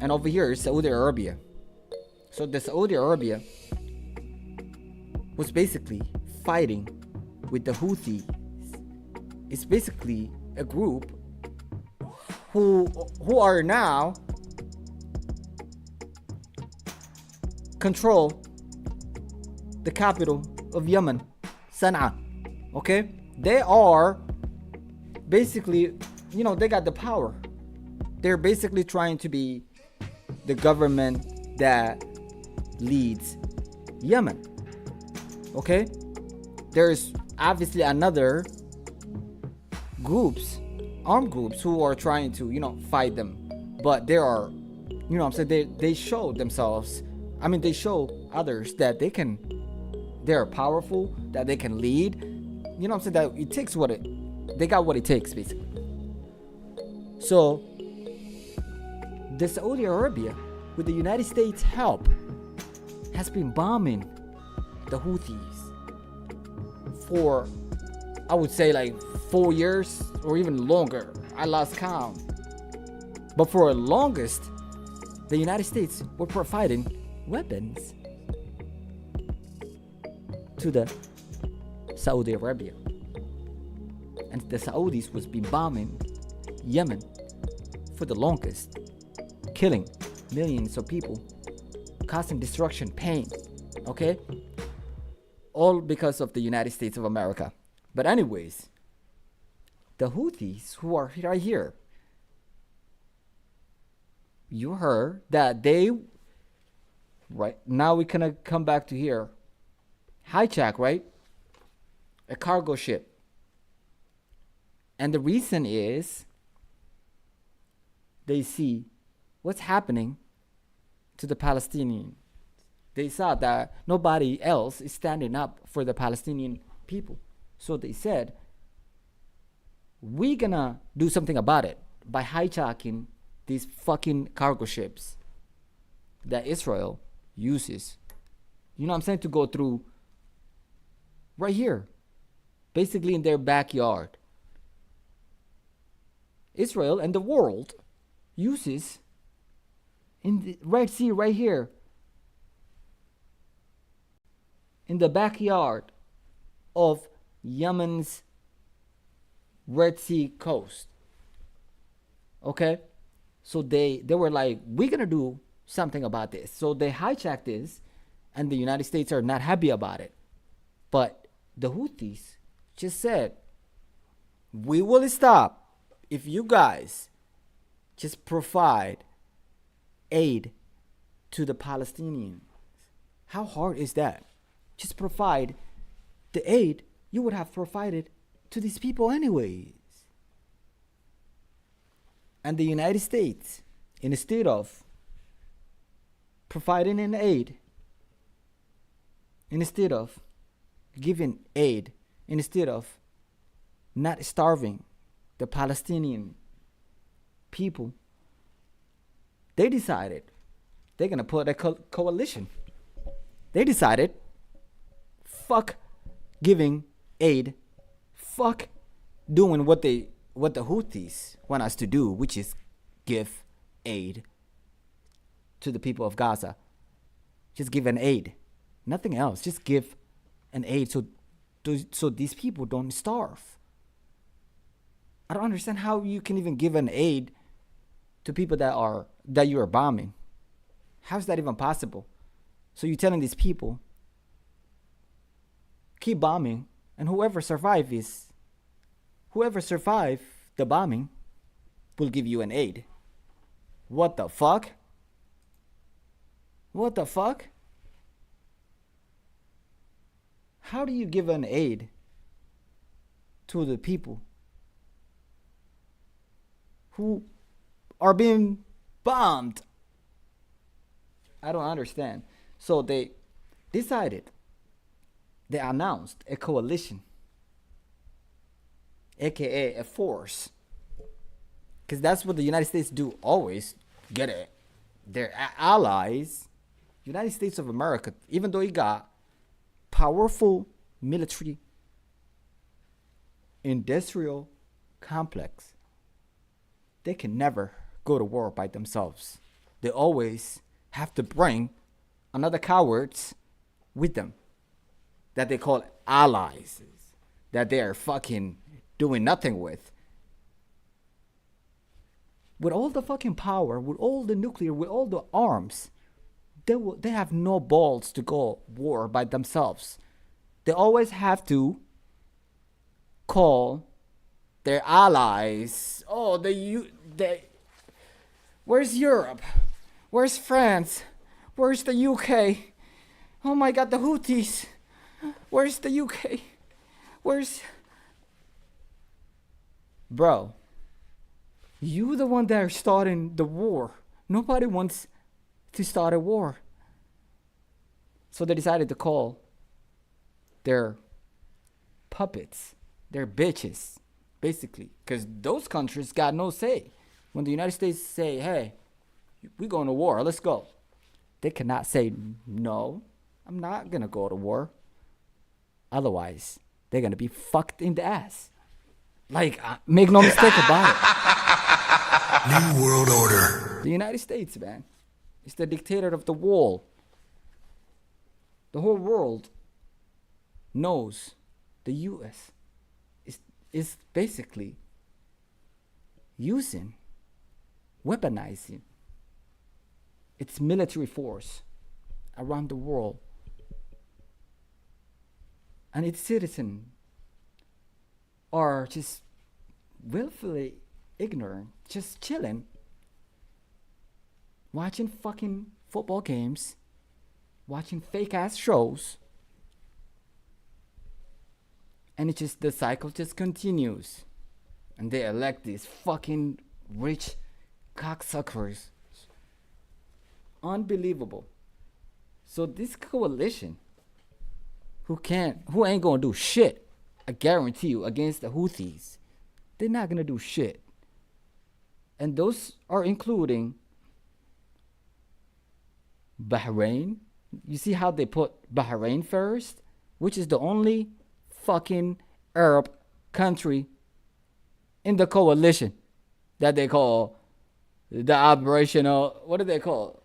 and over here is Saudi Arabia. So the Saudi Arabia was basically fighting with the Houthis. It's basically a group who are now control the capital of Yemen, Sana'a. Okay? They are basically, you know, they got the power. They're basically trying to be the government that leads Yemen. Okay? There's obviously another groups, armed groups, who are trying to, you know, fight them. But there are, you know what I'm saying, they show themselves, I mean, they show others that they can, they're powerful, that they can lead. You know what I'm saying, that it takes they got what it takes, basically. So, the Saudi Arabia, with the United States' help, has been bombing the Houthis for, I would say, like 4 years or even longer. I lost count. But for the longest, the United States were providing weapons to the Saudi Arabia. And the Saudis was been bombing Yemen for the longest, killing millions of people, causing destruction, pain, okay? All because of the United States of America. But anyways, the Houthis who are right here, you heard that they, right now we're gonna come back to here, hijack, right? A cargo ship. And the reason is they see what's happening to the Palestinians. They saw that nobody else is standing up for the Palestinian people. So they said, we're gonna do something about it by hijacking these fucking cargo ships that Israel uses. You know what I'm saying? To go through right here, basically in their backyard. Israel and the world uses in the Red Sea right here, in the backyard of Yemen's Red Sea coast. Okay? So they were like, we're gonna do something about this. So they hijacked this, and the United States are not happy about it. But the Houthis just said, we will stop if you guys just provide aid to the Palestinians. How hard is that? Just provide the aid you would have provided to these people anyways. And the United States, instead of providing an aid, instead of giving aid, instead of not starving the Palestinian people, they decided they're going to put a coalition. They decided, fuck giving aid, fuck doing what the Houthis want us to do, which is give aid to the people of Gaza. Just give an aid, nothing else. Just give an aid so these people don't starve. I don't understand how you can even give an aid to people that you are bombing. How is that even possible? So you're telling these people, keep bombing, and whoever survive the bombing will give you an aid. What the fuck? What the fuck? How do you give an aid to the people who are being bombed? I don't understand. So they decided, they announced a coalition, aka a force, because that's what the United States do always. Get it? Their allies, United States of America, even though it got powerful military industrial complex, they can never go to war by themselves. They always have to bring another cowards with them that they call allies, that they are fucking doing nothing with. With all the fucking power, with all the nuclear, with all the arms, they have no balls to go war by themselves. They always have to call their allies. Oh, where's Europe? Where's France? Where's the UK? Oh my God, the Houthis. Where's the UK? Where's... Bro, you the one that are starting the war. Nobody wants to start a war. So they decided to call their puppets, their bitches, basically, because those countries got no say. When the United States say, hey, we're going to war, let's go, they cannot say, no, I'm not going to go to war. Otherwise, they're going to be fucked in the ass. Like, make no mistake about it. New World Order. The United States, man, is the dictator of the world. The whole world knows the U.S. is basically weaponizing its military force around the world, and its citizens are just willfully ignorant, just chilling, watching fucking football games, watching fake ass shows, and the cycle just continues, and they elect these fucking rich cocksuckers. Unbelievable. So this coalition, who ain't gonna do shit, I guarantee you, against the Houthis, they're not gonna do shit. And those are including Bahrain. You see how they put Bahrain first, which is the only fucking Arab country in the coalition that they call the operational. What do they call?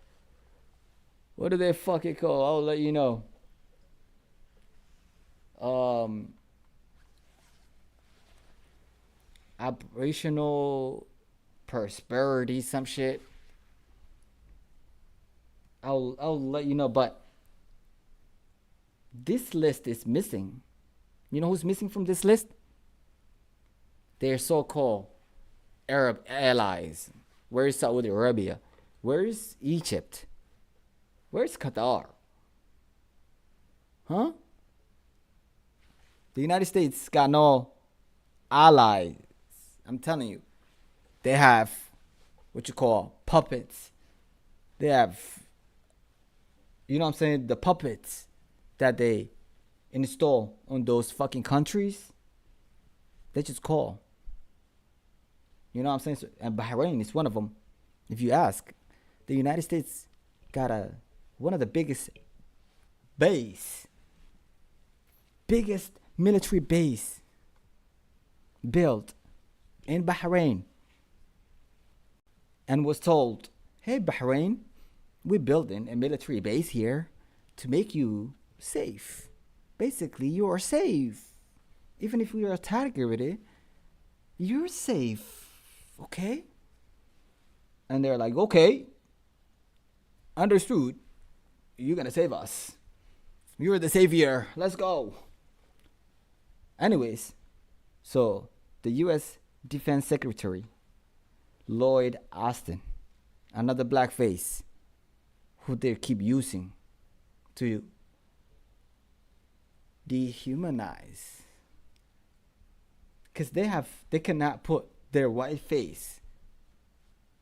What do they fucking call? I'll let you know. Operational prosperity, some shit. I'll let you know, but this list is missing. You know who's missing from this list? Their so-called Arab allies. Where is Saudi Arabia? Where is Egypt? Where's Qatar? Huh? The United States got no allies. I'm telling you. They have what you call puppets. They have, you know what I'm saying, the puppets that they install on those fucking countries. They just call. You know what I'm saying? So, and Bahrain is one of them. If you ask, the United States got one of the biggest military base built in Bahrain, and was told, hey Bahrain, we're building a military base here to make you safe. Basically, you are safe. Even if we are targeted, you're safe. Okay? And they're like, okay, understood. You're gonna save us. You're the savior. Let's go. Anyways, so the U.S. Defense Secretary Lloyd Austin, another blackface who they keep using to dehumanize, because they cannot put their white face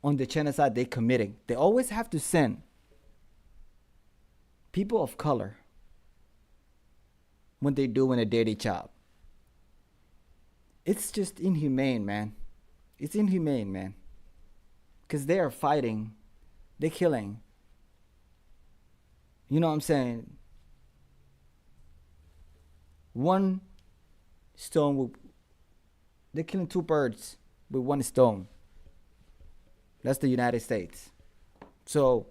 on the genocide they're committing. They always have to send people of color when they're doing a dirty job. It's just inhumane, man. It's inhumane, man. Because they are fighting, they're killing. You know what I'm saying? One stone, they're killing two birds with one stone. That's the United States. So,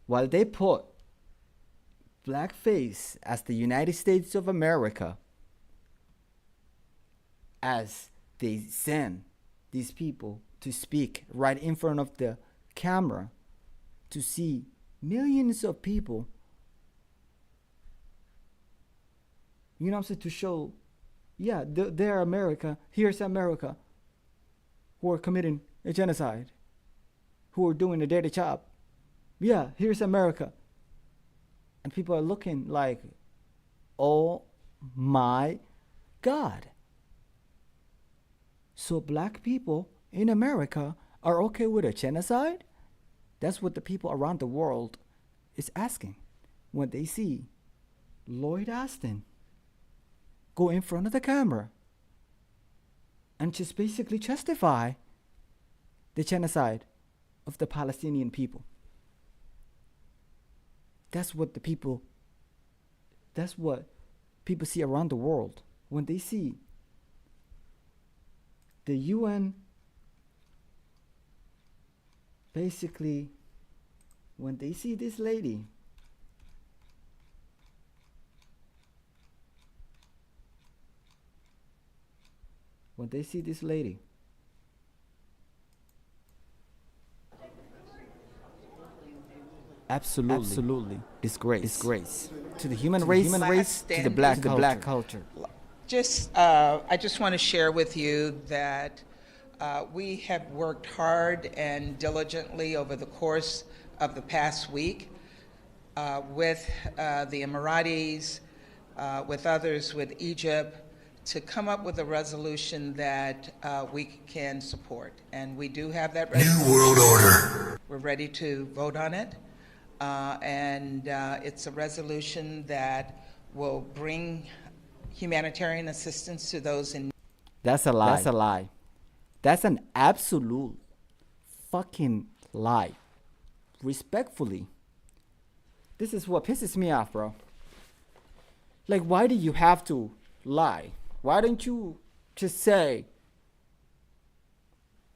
while they put blackface as the United States of America, as they send these people to speak right in front of the camera to see millions of people, you know what I'm saying, to show, yeah, they're America, here's America, who are committing a genocide, who are doing a dirty job. Yeah, here's America. And people are looking like, oh my God. So black people in America are okay with a genocide? That's what the people around the world is asking when they see Lloyd Austin go in front of the camera and just basically justify the genocide of the Palestinian people. That's what people see around the world when they see the UN, basically, when they see this lady when they see this lady. Absolutely. Disgrace. To the human race, to the black culture. I just want to share with you that we have worked hard and diligently over the course of the past week with the Emiratis, with others, with Egypt, to come up with a resolution that we can support. And we do have that resolution. New World Order. We're ready to vote on it. And it's a resolution that will bring humanitarian assistance to those in need. That's a lie. That's an absolute fucking lie. Respectfully. This is what pisses me off, bro. Like, why do you have to lie? Why don't you just say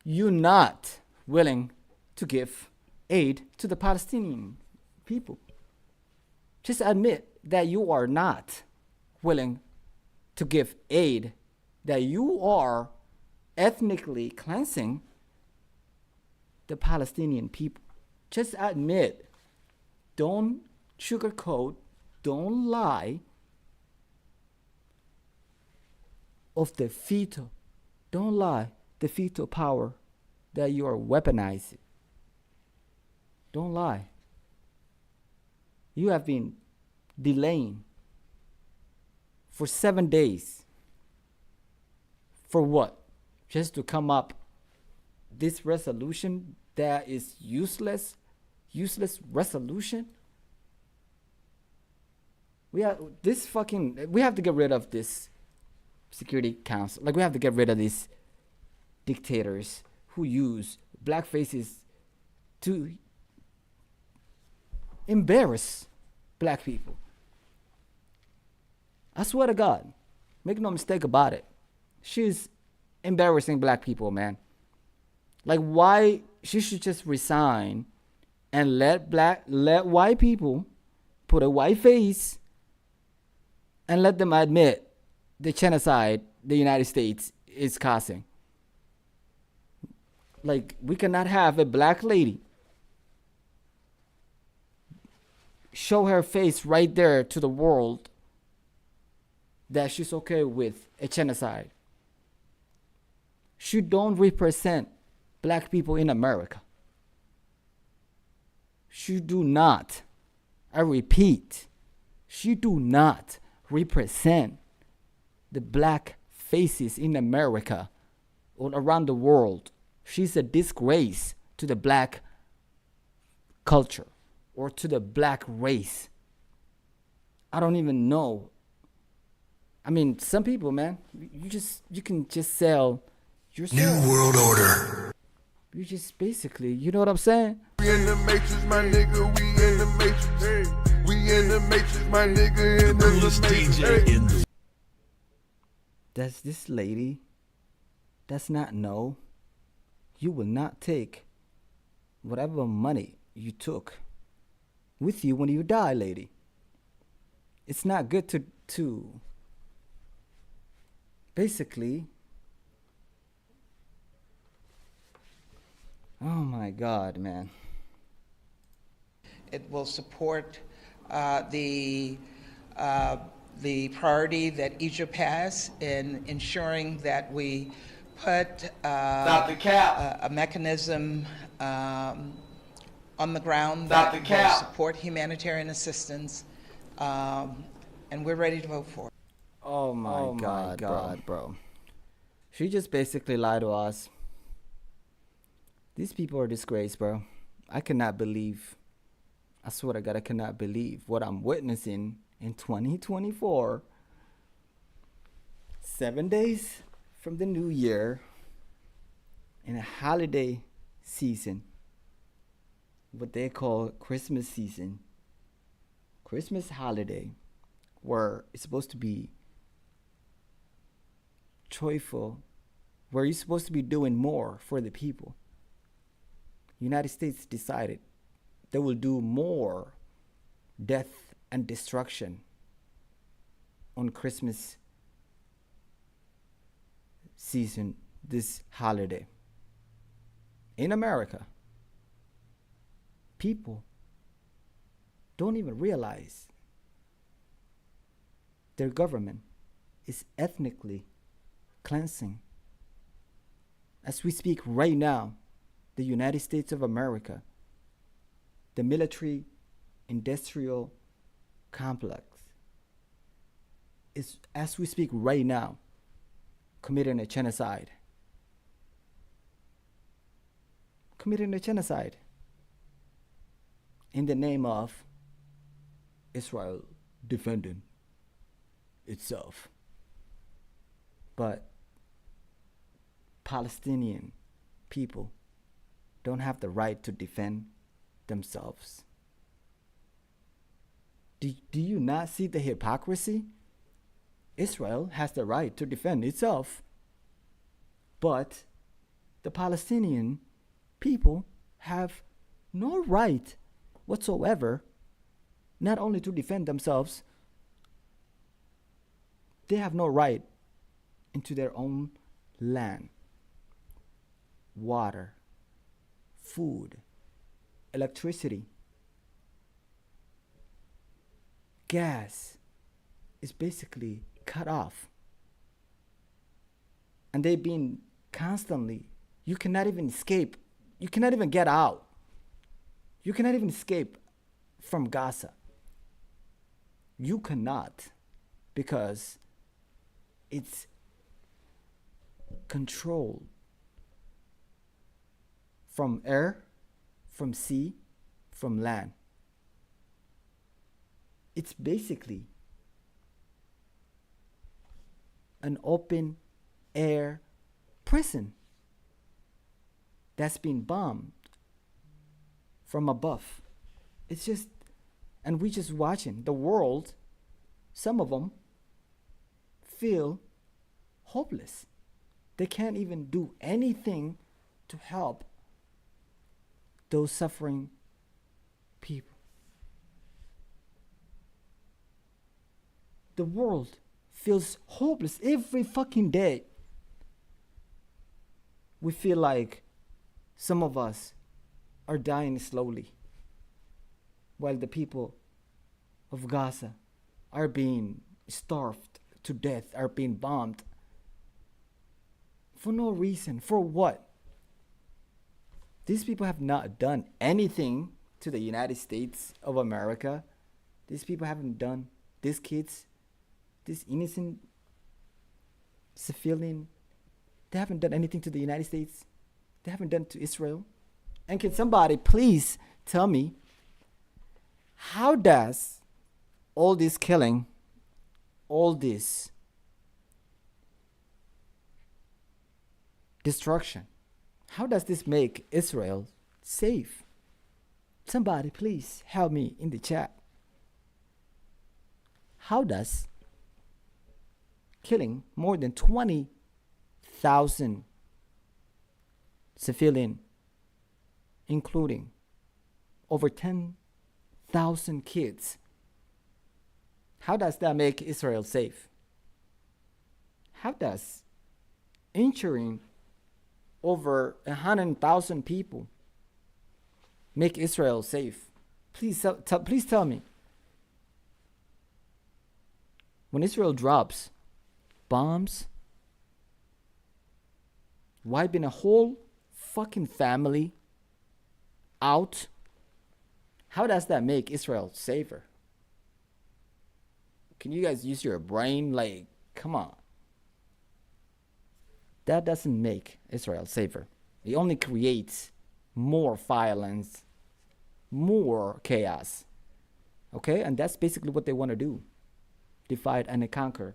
you're not willing to give aid to the Palestinian people? Just admit that you are not willing to give aid, that you are ethnically cleansing the Palestinian people. Just admit. Don't sugarcoat, don't lie of the fetal. Don't lie the fetal power that you are weaponizing. Don't lie. You have been delaying for 7 days. For what? Just to come up this resolution that is useless resolution? We have to get rid of this Security Council. Like, we have to get rid of these dictators who use black faces to embarrass black people. I swear to God, make no mistake about it. She's embarrassing black people, man. Like, why she should just resign and let white people put a white face and let them admit the genocide the United States is causing. Like, we cannot have a black lady show her face right there to the world that she's okay with a genocide. She don't represent black people in America. She do not, I repeat, she do not represent the black faces in America or around the world. She's a disgrace to the black culture or to the black race. I don't even know. I mean, some people, man, you can just sell yourself. New World Order. You just basically, you know what I'm saying? We in the matrix, my nigga, we in the matrix. We in the matrix, my nigga, in the matrix. Does this lady does not know you will not take whatever money you took with you when you die, lady. It's not good to basically, oh my God, man. It will support the priority that Egypt has in ensuring that we put a mechanism on the ground that will support humanitarian assistance, and we're ready to vote for it. Oh my God, bro. She just basically lied to us. These people are a disgrace, bro. I cannot believe, I swear to God, I cannot believe what I'm witnessing in 2024. 7 days from the new year, in a holiday season, what they call Christmas season, Christmas holiday, where it's supposed to be joyful, where you're supposed to be doing more for the people. United States decided they will do more death and destruction on Christmas season, this holiday. In America, people don't even realize their government is ethnically cleansing. As we speak right now, the United States of America, the military industrial complex, is, as we speak right now, committing a genocide. Committing a genocide in the name of Israel defending itself. But Palestinian people don't have the right to defend themselves. Do you not see the hypocrisy? Israel has the right to defend itself, but the Palestinian people have no right whatsoever, not only to defend themselves, they have no right into their own land, water, food, electricity, gas is basically cut off. And they've been constantly, you cannot even escape, you cannot even get out. You cannot even escape from Gaza. You cannot, because it's controlled from air, from sea, from land. It's basically an open air prison that's been bombed from above. It's just, and we just watching the world, some of them feel hopeless. They can't even do anything to help those suffering people. The world feels hopeless every fucking day. We feel like some of us are dying slowly, while the people of Gaza are being starved to death, are being bombed. For no reason. For what? These people have not done anything to the United States of America. These people haven't done, these kids, these innocent civilian, they haven't done anything to the United States. They haven't done to Israel. And can somebody please tell me, how does all this killing, all this destruction, how does this make Israel safe? Somebody please help me in the chat. How does killing more than 20,000 civilian, including over 10,000 kids, how does that make Israel safe? How does injuring over 100,000 people make Israel safe? Please tell me. When Israel drops bombs, wiping a whole fucking family out, how does that make Israel safer? Can you guys use your brain? Like, come on. That doesn't make Israel safer. It only creates more violence, more chaos. Okay? And that's basically what they want to do. Divide and conquer.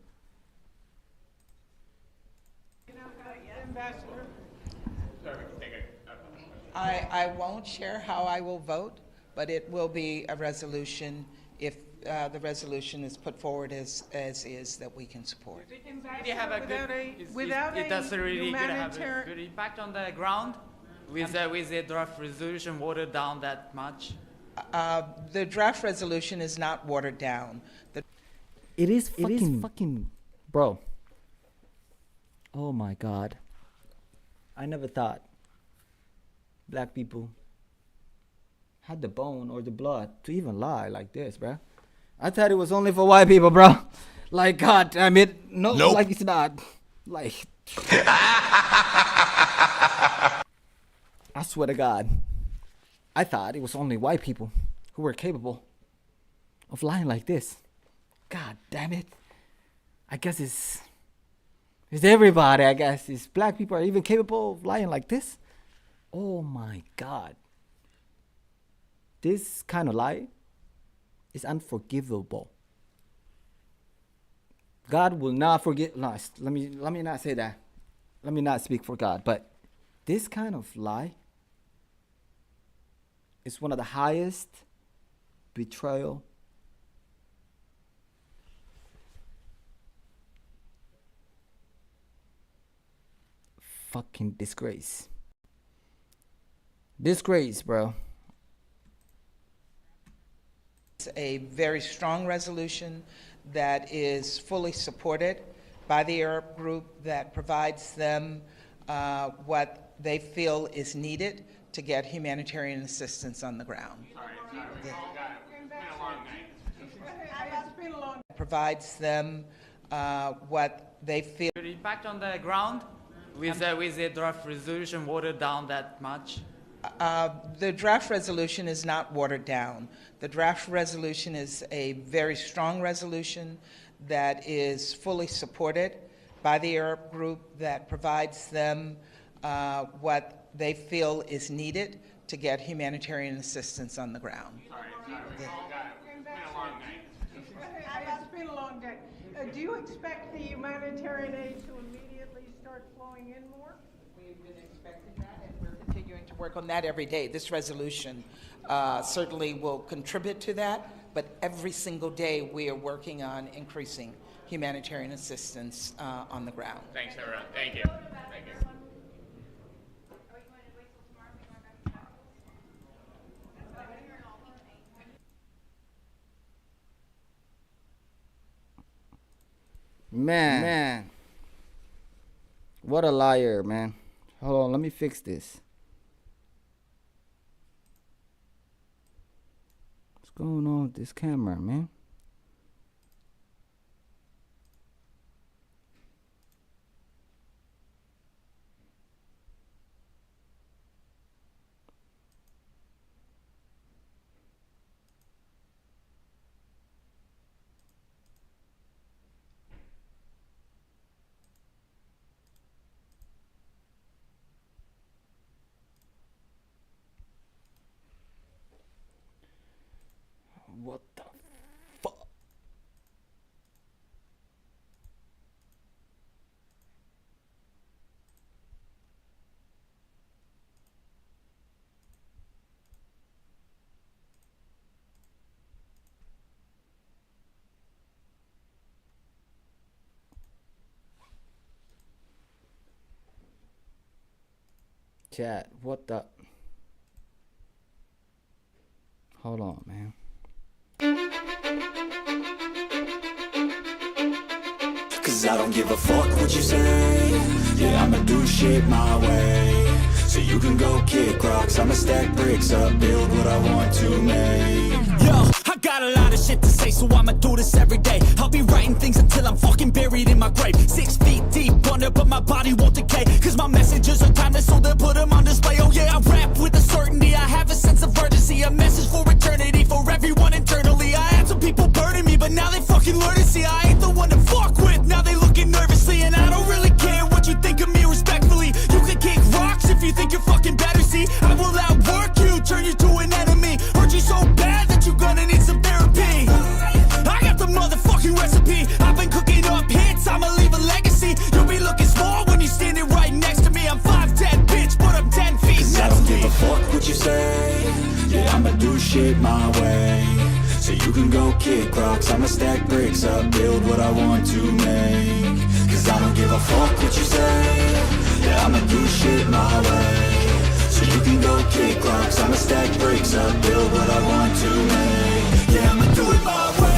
I won't share how I will vote, but it will be a resolution if the resolution is put forward as is that we can support. Really have a good, it does really have a good impact on the ground with the draft resolution watered down that much. The draft resolution is not watered down. It is fucking, bro. Oh my God. I never thought black people had the bone or the blood to even lie like this, bruh. I thought it was only for white people, bro. Like, God damn it. No, Nope. like it's not. Like, I swear to God, I thought it was only white people who were capable of lying like this. God damn it. I guess it's everybody, I guess. It's black people are even capable of lying like this. Oh my God. This kind of lie is unforgivable. God will not forgive. No, let me not say that. Let me not speak for God. But this kind of lie is one of the highest betrayal fucking disgrace. Disgrace, bro. It's a very strong resolution that is fully supported by the Arab group that provides them what they feel is needed to get humanitarian assistance on the ground. Provides them what they feel. The impact on the ground with the draft resolution watered down that much? The draft resolution is not watered down. The draft resolution is a very strong resolution that is fully supported by the Arab group that provides them what they feel is needed to get humanitarian assistance on the ground. It's been a long day. Do you expect the humanitarian aid to immediately start flowing in more? We've been expecting that, and we're continuing to work on that every day. This resolution certainly will contribute to that, but every single day we are working on increasing humanitarian assistance on the ground. Thanks, everyone. Thank you. Thank you. Man. What a liar, man. Hold on, let me fix this. What's going on with this camera, man? What the fuck? Chat, what the? Hold on, man. Cause I don't give a fuck what you say. Yeah, I'ma do shit my way. So you can go kick rocks, I'ma stack bricks up, build what I want to make. Yo, I got a lot of shit to say, so I'ma do this every day. I'll be writing things until I'm fucking buried in my grave. 6 feet deep under, but my body won't decay. Cause my messages are timeless, so they'll put them on display. Oh yeah, I rap with a certainty, I have a sense of urgency. A message for eternity, for everyone internally. I had some people burning me, but now they fucking learn to see I ain't the one to fuck with. Now they looking nervously, and I don't really care what you think of me respectfully. You can kick rocks if you think you're fucking better, see. I will outwork you, turn you to an enemy. Hurt you so bad that you're gonna need some therapy. I got the motherfucking recipe. I've been cooking up hits, I'ma leave a legacy. You'll be looking small when you're standing right next to me. I'm 5'10", bitch, but I'm 10 feet. Cause I don't give a fuck what you say. Yeah, I'ma do shit my way. So you can go kick rocks, I'ma stack bricks up, build what I want to make. Cause I don't give a fuck what you say. Yeah, I'ma do shit my way. So you can go kick rocks, I'ma stack bricks up, build what I want to make. Yeah, I'ma do it my way.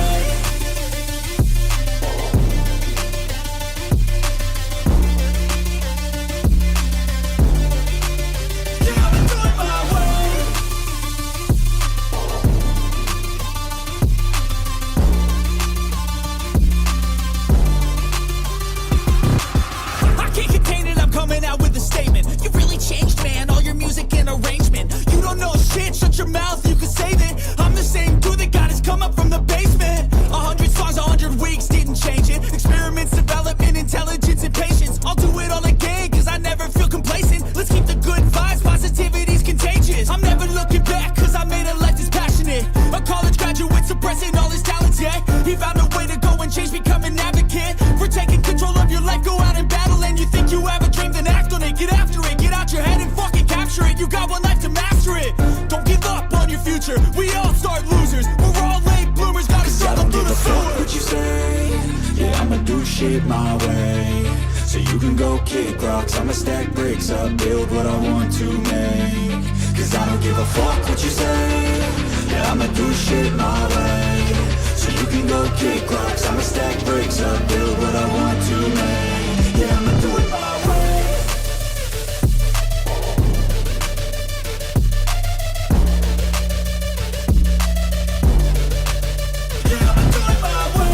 shit my way. So you can go kick rocks, I'ma stack bricks up, build what I want to make. Cause I don't give a fuck what you say, yeah, I'ma do shit my way. So you can go kick rocks, I'ma stack bricks up, build what I want to make. Yeah, I'ma do it my way. Yeah, I'ma do it my way.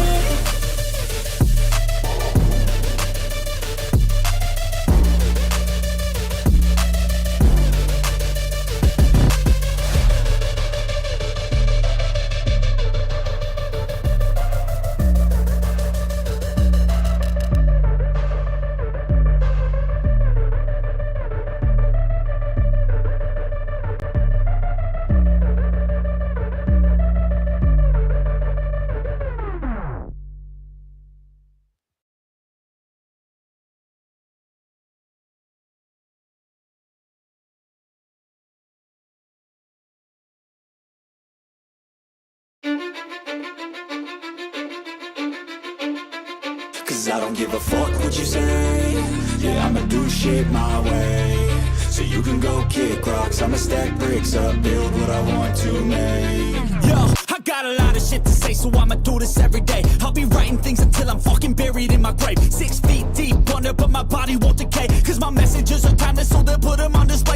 Cause I don't give a fuck what you say, yeah, I'ma do shit my way. So you can go kick rocks, I'ma stack bricks up, build what I want to make. Yo, I got a lot of shit to say, so I'ma do this every day. I'll be writing things until I'm fucking buried in my grave. 6 feet deep under, but my body won't decay. Cause my messages are timeless, so they'll put them on display.